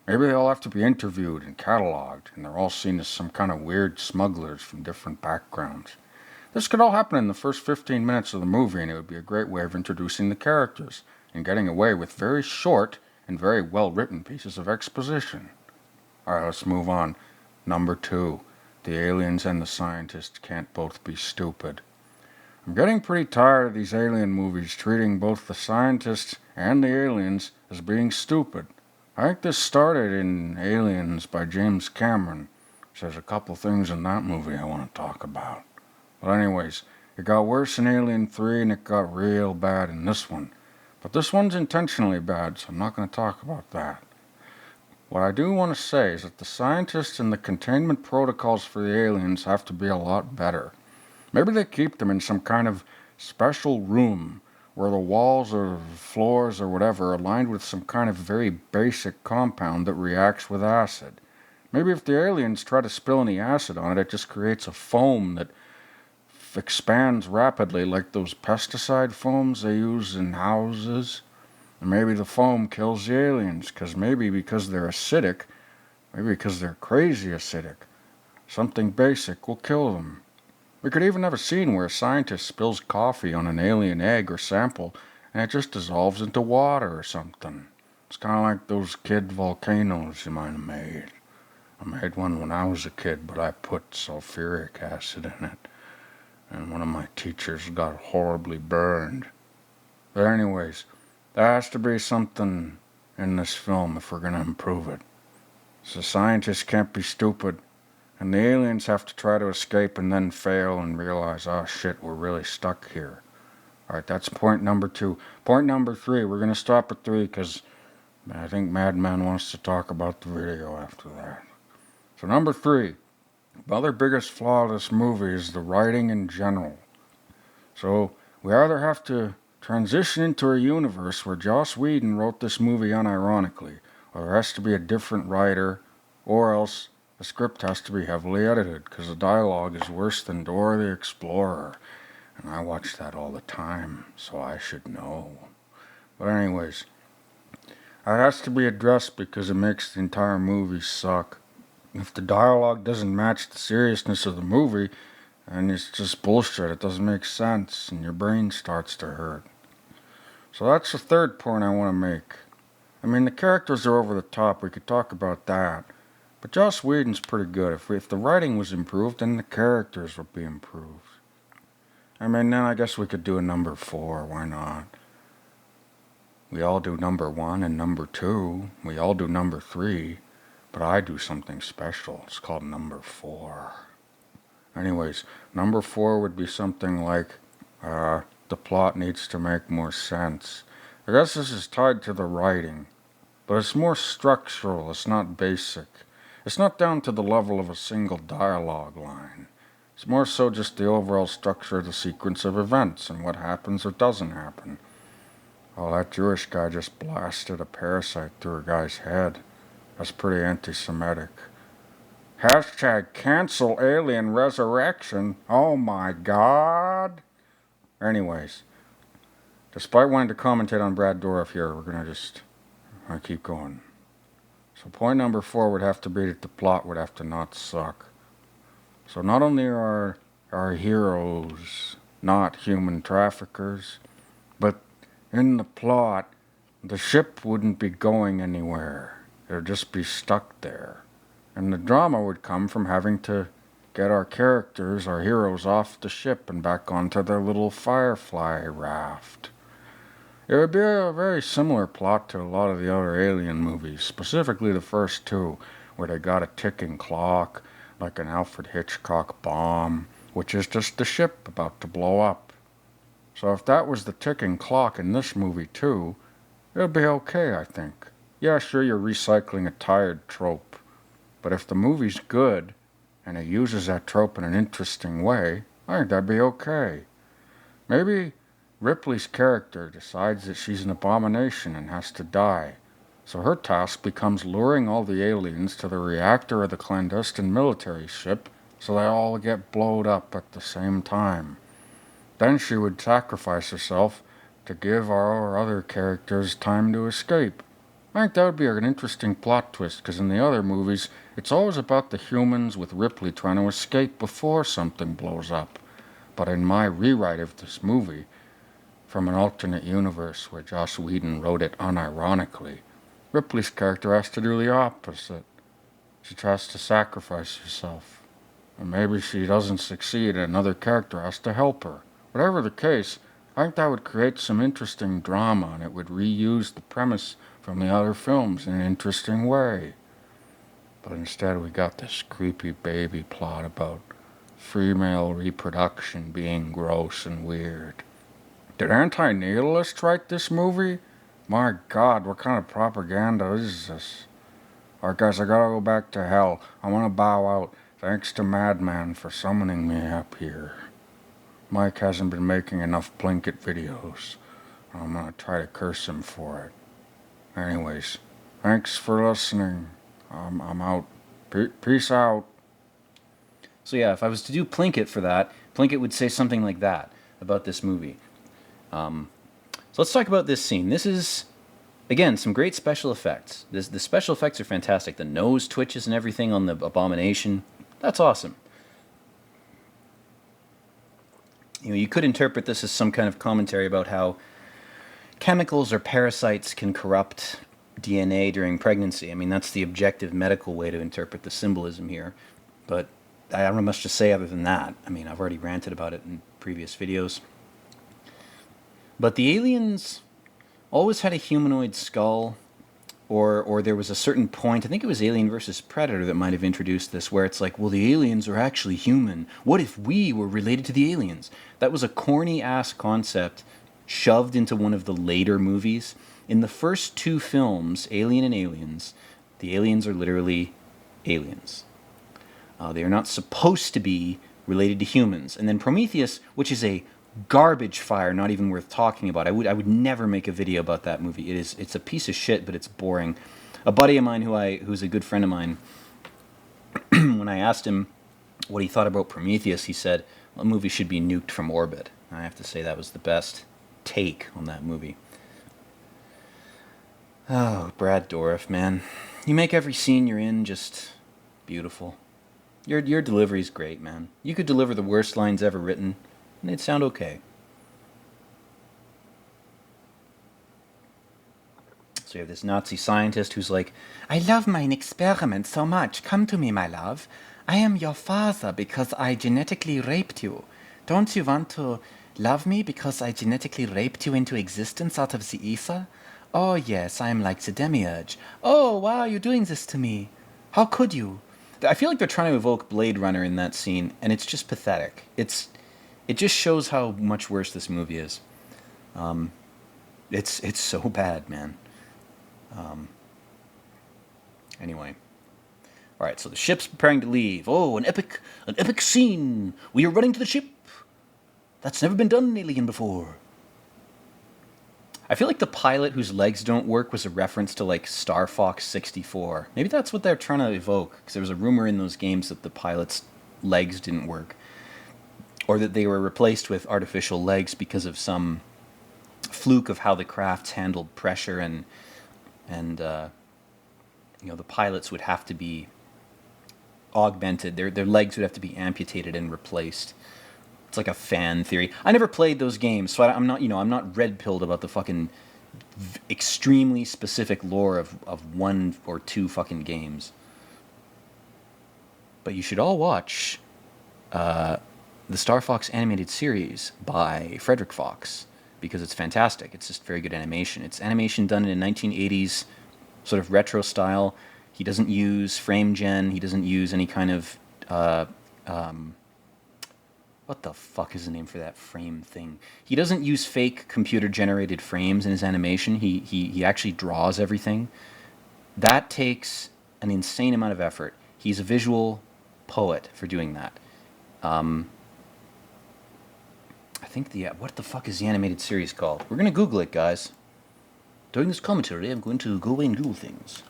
Maybe they all have to be interviewed and cataloged, and they're all seen as some kind of weird smugglers from different backgrounds. This could all happen in the first 15 minutes of the movie, and it would be a great way of introducing the characters and getting away with very short and very well-written pieces of exposition. Alright, let's move on. Number 2. The aliens and the scientists can't both be stupid. I'm getting pretty tired of these alien movies treating both the scientists and the aliens as being stupid. I think this started in Aliens by James Cameron. There's a couple things in that movie I want to talk about. But anyways, it got worse in Alien 3 and it got real bad in this one. But this one's intentionally bad, so I'm not going to talk about that. What I do want to say is that the scientists and the containment protocols for the aliens have to be a lot better. Maybe they keep them in some kind of special room where the walls or floors or whatever are lined with some kind of very basic compound that reacts with acid. Maybe if the aliens try to spill any acid on it, it just creates a foam that expands rapidly like those pesticide foams they use in houses. And maybe the foam kills the aliens, because they're acidic, maybe because they're crazy acidic. Something basic will kill them. We could even have a scene where a scientist spills coffee on an alien egg or sample, and it just dissolves into water or something. It's kind of like those kid volcanoes you might have made. I made one when I was a kid, but I put sulfuric acid in it, and one of my teachers got horribly burned. But anyways, there has to be something in this film if we're going to improve it. So scientists can't be stupid, and the aliens have to try to escape and then fail and realize, oh shit, we're really stuck here. Alright, that's point number 2. Point number 3, we're going to stop at 3 because I think Madman wants to talk about the video after that. So number 3, the other biggest flaw of this movie is the writing in general. So we either have to transition into a universe where Joss Whedon wrote this movie unironically, or there has to be a different writer, or else the script has to be heavily edited, because the dialogue is worse than Dora the Explorer, and I watch that all the time, so I should know. But anyways, it has to be addressed because it makes the entire movie suck. If the dialogue doesn't match the seriousness of the movie, and it's just bullshit, it doesn't make sense, and your brain starts to hurt. So that's the third point I want to make. I mean, the characters are over the top, we could talk about that. But Joss Whedon's pretty good. If the writing was improved, then the characters would be improved. I mean, then I guess we could do a number 4, why not? We all do number 1 and number 2. We all do number 3. But I do something special. It's called number 4. Anyways, number 4 would be something like, the plot needs to make more sense. I guess this is tied to the writing, but it's more structural, it's not basic. It's not down to the level of a single dialogue line. It's more so just the overall structure of the sequence of events and what happens or doesn't happen. Oh, that Jewish guy just blasted a parasite through a guy's head. That's pretty anti-Semitic. Hashtag cancel alien resurrection. Oh my god. Anyways, despite wanting to commentate on Brad Dourif here, we're gonna keep going. So point number 4 would have to be that the plot would have to not suck. So not only are our heroes not human traffickers, but in the plot, the ship wouldn't be going anywhere. It would just be stuck there. And the drama would come from having to get our characters, our heroes, off the ship and back onto their little firefly raft. It would be a very similar plot to a lot of the other Alien movies, specifically the first 2, where they got a ticking clock, like an Alfred Hitchcock bomb, which is just the ship about to blow up. So if that was the ticking clock in this movie too, it would be okay, I think. Yeah, sure, you're recycling a tired trope, but if the movie's good, and it uses that trope in an interesting way, I think that'd be okay. Maybe Ripley's character decides that she's an abomination and has to die, so her task becomes luring all the aliens to the reactor of the clandestine military ship so they all get blowed up at the same time. Then she would sacrifice herself to give our other characters time to escape. I think that would be an interesting plot twist, because in the other movies, it's always about the humans with Ripley trying to escape before something blows up. But in my rewrite of this movie, from an alternate universe where Joss Whedon wrote it unironically, Ripley's character has to do the opposite. She tries to sacrifice herself. And maybe she doesn't succeed and another character has to help her. Whatever the case, I think that would create some interesting drama, and it would reuse the premise from the other films in an interesting way. But instead we got this creepy baby plot about female reproduction being gross and weird. Did anti-nihilists write this movie? My God, what kind of propaganda is this? Alright guys, I gotta go back to hell. I wanna bow out. Thanks to Madman for summoning me up here. Mike hasn't been making enough Plinkett videos. I'm gonna try to curse him for it. Anyways, thanks for listening. I'm out. Peace out. So yeah, if I was to do Plinkett for that, Plinkett would say something like that about this movie. So let's talk about this scene. This is, again, some great special effects. The special effects are fantastic. The nose twitches and everything on the abomination. That's awesome. You know, you could interpret this as some kind of commentary about how chemicals or parasites can corrupt DNA during pregnancy. I mean, that's the objective medical way to interpret the symbolism here. But I don't have much to say other than that. I mean, I've already ranted about it in previous videos. But the aliens always had a humanoid skull, or there was a certain point, I think it was Alien versus Predator that might have introduced this, where it's like, well, the aliens are actually human. What if we were related to the aliens? That was a corny-ass concept shoved into one of the later movies. In the first 2 films, Alien and Aliens, the aliens are literally aliens. They are not supposed to be related to humans. And then Prometheus, which is a garbage fire, not even worth talking about. I would never make a video about that movie. It's a piece of shit, but it's boring. A buddy of mine who's a good friend of mine, when I asked him what he thought about Prometheus, he said, well, a movie should be nuked from orbit. And I have to say that was the best take on that movie. Oh, Brad Dourif, man. You make every scene you're in just beautiful. Your delivery's great, man. You could deliver the worst lines ever written, and they'd sound okay. So you have this Nazi scientist who's like, I love my experiment so much. Come to me, my love. I am your father because I genetically raped you. Don't you want to love me because I genetically raped you into existence out of the ether? Oh yes, I am like the demiurge. Oh, why are you doing this to me? How could you? I feel like they're trying to evoke Blade Runner in that scene, and it's just pathetic. It just shows how much worse this movie is. It's so bad, man. Anyway. Alright, so the ship's preparing to leave. Oh, an epic scene. We are running to the ship. That's never been done in Alien before. I feel like the pilot whose legs don't work was a reference to, like, Star Fox 64. Maybe that's what they're trying to evoke, because there was a rumor in those games that the pilot's legs didn't work. Or that they were replaced with artificial legs because of some fluke of how the crafts handled pressure and the pilots would have to be augmented. Their legs would have to be amputated and replaced. It's like a fan theory. I never played those games, so I'm not red-pilled about the fucking extremely specific lore of one or two fucking games. But you should all watch the Star Fox animated series by Frederick Fox, because it's fantastic. It's just very good animation. It's animation done in a 1980s sort of retro style. He doesn't use frame gen. He doesn't use any kind of what the fuck is the name for that frame thing? He doesn't use fake computer generated frames in his animation. He actually draws everything. That takes an insane amount of effort. He's a visual poet for doing that. I think what the fuck is the animated series called? We're gonna Google it, guys. During this commentary, I'm going to go away and Google things.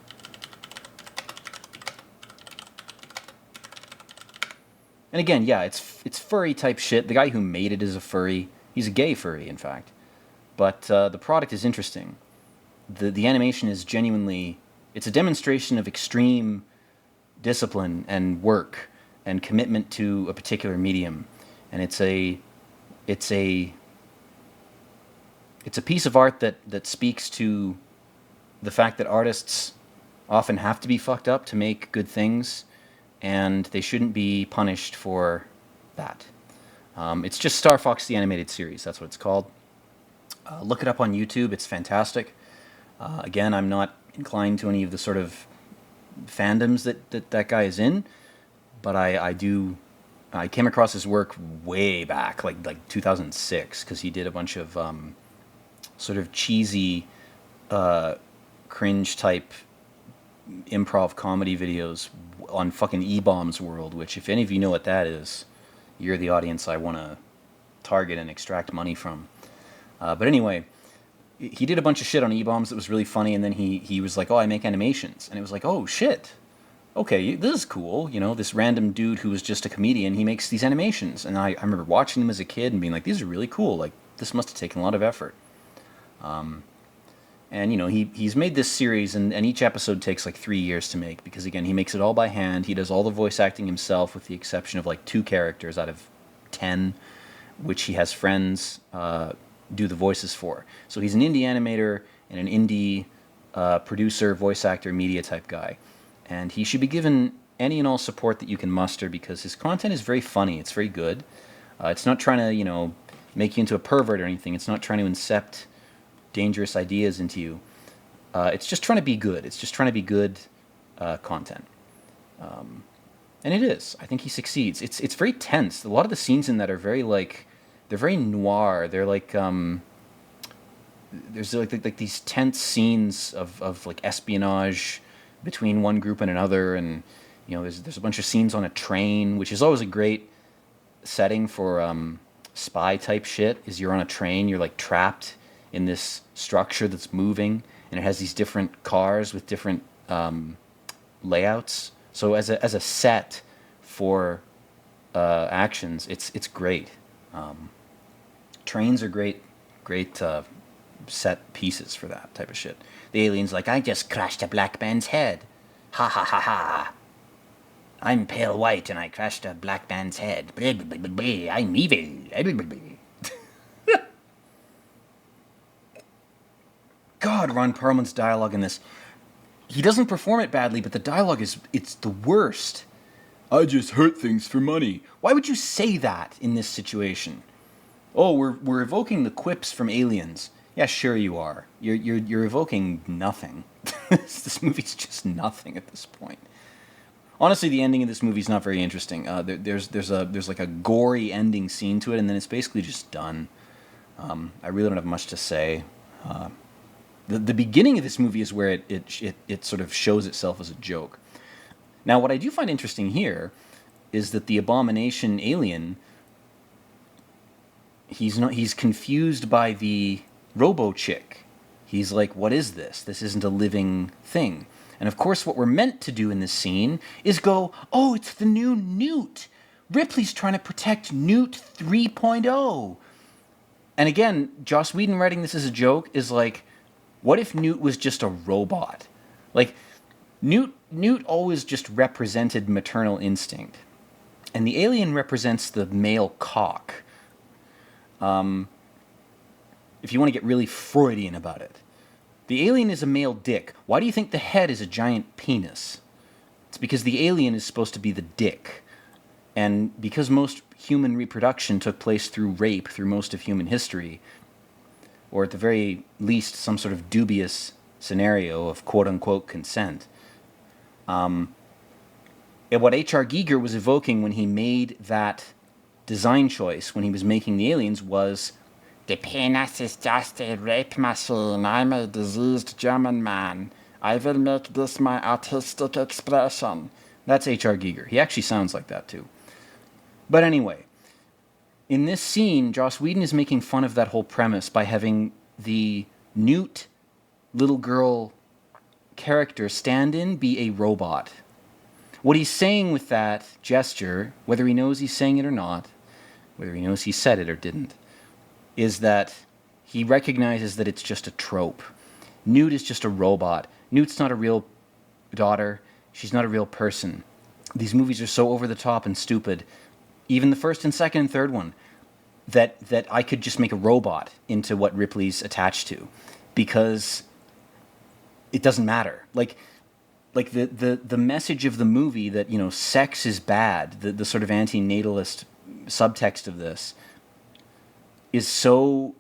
And again, yeah, it's furry type shit. The guy who made it is a furry. He's a gay furry, in fact. But the product is interesting. The animation is genuinely... It's a demonstration of extreme discipline and work and commitment to a particular medium. And it's a piece of art that speaks to the fact that artists often have to be fucked up to make good things, and they shouldn't be punished for that. It's just Star Fox the Animated Series, that's what it's called. Look it up on YouTube, it's fantastic. Again, I'm not inclined to any of the sort of fandoms that guy is in, but I came across his work way back, like 2006, because he did a bunch of sort of cheesy, cringe type improv comedy videos on fucking E-Bombs World, which if any of you know what that is, you're the audience I want to target and extract money from. But anyway, he did a bunch of shit on E-Bombs that was really funny, and then he was like, oh, I make animations. And it was like, oh, shit. Okay, this is cool. This random dude who was just a comedian, he makes these animations. And I remember watching them as a kid and being like, these are really cool. Like, this must have taken a lot of effort. And, he's made this series, and each episode takes like 3 years to make, because, again, he makes it all by hand. He does all the voice acting himself, with the exception of like 2 characters out of 10, which he has friends do the voices for. So he's an indie animator and an indie producer, voice actor, media type guy. And he should be given any and all support that you can muster, because his content is very funny. It's very good. It's not trying to, make you into a pervert or anything. It's not trying to incept dangerous ideas into you. It's just trying to be good. It's just trying to be good content. And it is. I think he succeeds. It's very tense. A lot of the scenes in that are very, they're very noir. They're there's like these tense scenes of like espionage between one group and another, and there's a bunch of scenes on a train, which is always a great setting for spy type shit. Is you're on a train, you're like trapped in this structure that's moving, and it has these different cars with different layouts. So as a set for actions, it's great. Trains are great set pieces for that type of shit. The alien's like, I just crashed a black man's head. Ha ha ha ha. I'm pale white and I crashed a black man's head. Blah, blah, blah, blah. I'm evil. Blah, blah, blah. God, Ron Perlman's dialogue in this. He doesn't perform it badly, but the dialogue it's the worst. I just hurt things for money. Why would you say that in this situation? Oh, we're evoking the quips from Aliens. Yeah, sure you are. You're evoking nothing. This movie's just nothing at this point. Honestly, the ending of this movie is not very interesting. There's like a gory ending scene to it, and then it's basically just done. I really don't have much to say. The beginning of this movie is where it sort of shows itself as a joke. Now, what I do find interesting here is that the abomination alien, he's confused by the robo chick. He's like, what is this? This isn't a living thing. And of course, what we're meant to do in this scene is go, oh, it's the new Newt. Ripley's trying to protect Newt 3.0. And again, Joss Whedon writing this as a joke is like, what if Newt was just a robot? Like, Newt always just represented maternal instinct, and the alien represents the male cock. If you want to get really Freudian about it, the alien is a male dick. Why do you think the head is a giant penis? It's because the alien is supposed to be the dick. And because most human reproduction took place through rape through most of human history, or at the very least some sort of dubious scenario of quote-unquote consent, and what H.R. Giger was evoking when he made that design choice, when he was making the aliens, was, "The penis is just a rape machine. I'm a diseased German man. I will make this my artistic expression." That's H.R. Giger. He actually sounds like that, too. But anyway, in this scene, Joss Whedon is making fun of that whole premise by having the Newt little girl character stand-in be a robot. What he's saying with that gesture, whether he knows he's saying it or not, whether he knows he said it or didn't, is that he recognizes that it's just a trope. Newt is just a robot. Newt's not a real daughter. She's not a real person. These movies are so over the top and stupid, even the first and second and third one, that I could just make a robot into what Ripley's attached to, because it doesn't matter. Like the message of the movie that, you know, sex is bad, the sort of anti-natalist subtext of this is so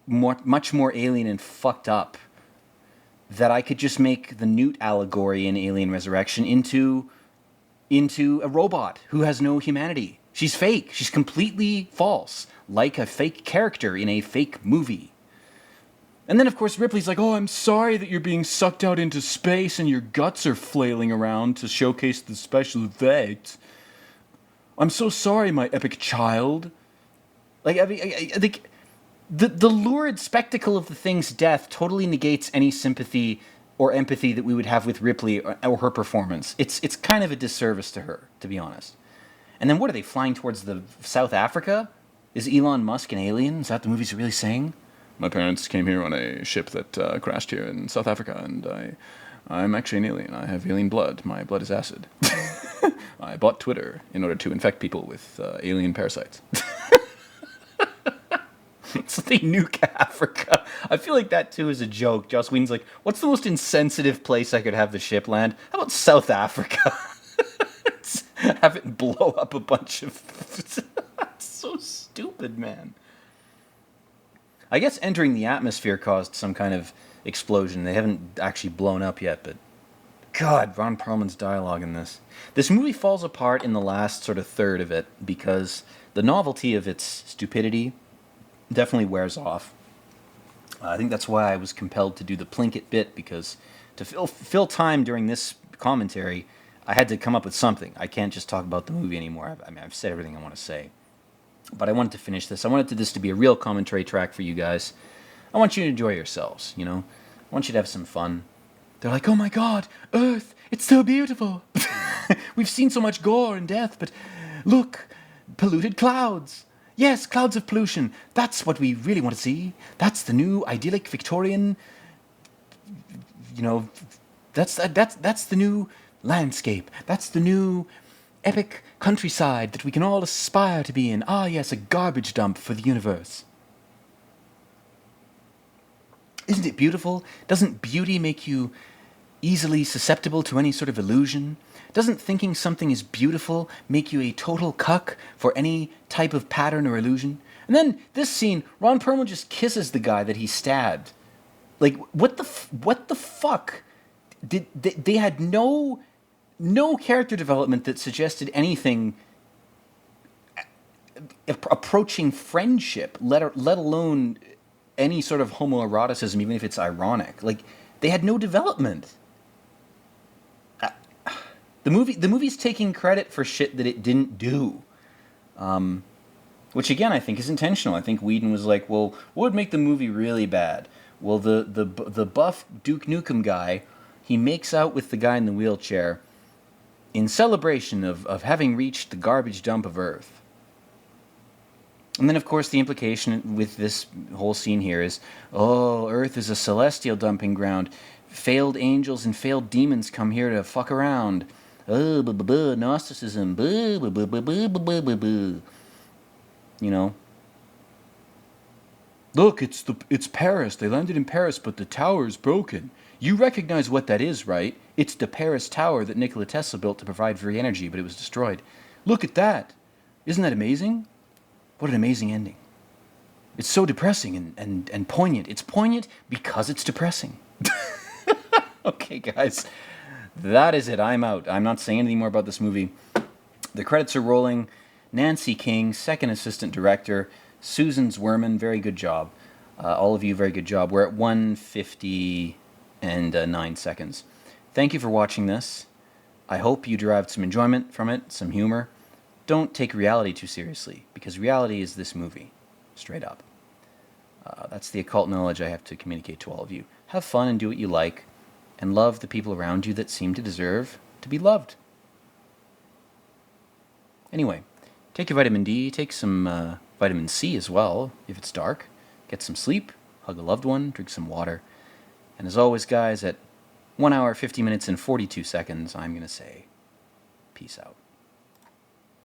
much more alien and fucked up that I could just make the Newt allegory in Alien Resurrection into a robot who has no humanity. She's fake. She's completely false, like a fake character in a fake movie. And then, of course, Ripley's like, "Oh, I'm sorry that you're being sucked out into space and your guts are flailing around to showcase the special effects. I'm so sorry, my epic child." Like, I mean, I think the lurid spectacle of the thing's death totally negates any sympathy or empathy that we would have with Ripley or her performance. It's kind of a disservice to her, to be honest. And then what are they, flying towards the South Africa? Is Elon Musk an alien? Is that the movie's really saying? My parents came here on a ship that crashed here in South Africa, and I'm actually an alien. I have alien blood. My blood is acid. I bought Twitter in order to infect people with alien parasites. So they nuke Africa. I feel like that, too, is a joke. Joss Whedon's like, what's the most insensitive place I could have the ship land? How about South Africa? Have it blow up a bunch of... That's so stupid, man. I guess entering the atmosphere caused some kind of explosion. They haven't actually blown up yet, but... God, Ron Perlman's dialogue in this. This movie falls apart in the last sort of third of it because the novelty of its stupidity definitely wears off. I think that's why I was compelled to do the Plinkett bit, because to fill time during this commentary, I had to come up with something. I can't just talk about the movie anymore. I've said everything I want to say. But I wanted to finish this. I wanted this to be a real commentary track for you guys. I want you to enjoy yourselves, you know? I want you to have some fun. They're like, "Oh my God, Earth, it's so beautiful. We've seen so much gore and death, but look, polluted clouds. Yes, clouds of pollution. That's what we really want to see. That's the new idyllic Victorian, you know, that's the new landscape. That's the new epic countryside that we can all aspire to be in. Ah, yes, a garbage dump for the universe. Isn't it beautiful? Doesn't beauty make you easily susceptible to any sort of illusion? Doesn't thinking something is beautiful make you a total cuck for any type of pattern or illusion?" And then this scene, Ron Perlman just kisses the guy that he stabbed. Like, what the fuck? They had no character development that suggested anything approaching friendship, let alone any sort of homoeroticism, even if it's ironic. Like, they had no development. The movie's taking credit for shit that it didn't do, which again I think is intentional. I think Whedon was like, well, what would make the movie really bad? Well, the buff Duke Nukem guy, he makes out with the guy in the wheelchair in celebration of having reached the garbage dump of Earth. And then, of course, the implication with this whole scene here is, oh, Earth is a celestial dumping ground. failed angels and failed demons come here to fuck around. Oh, Gnosticism. You know? Look, it's Paris. They landed in Paris, but the tower's broken. You recognize what that is, right? It's the Paris Tower that Nikola Tesla built to provide free energy, but it was destroyed. Look at that. Isn't that amazing? What an amazing ending. It's so depressing and poignant. It's poignant because it's depressing. Okay, guys. That is it. I'm out. I'm not saying anything more about this movie. The credits are rolling. Nancy King, second assistant director. Susan Zwerman, very good job. All of you, very good job. We're at 1:50 and 9 seconds. Thank you for watching this. I hope you derived some enjoyment from it, some humor. Don't take reality too seriously, because reality is this movie, straight up. That's the occult knowledge I have to communicate to all of you. Have fun and do what you like, and love the people around you that seem to deserve to be loved. Anyway, take your vitamin D, take some vitamin C as well, if it's dark. Get some sleep, hug a loved one, drink some water. And as always, guys, at 1 hour, 50 minutes, and 42 seconds, I'm going to say, peace out.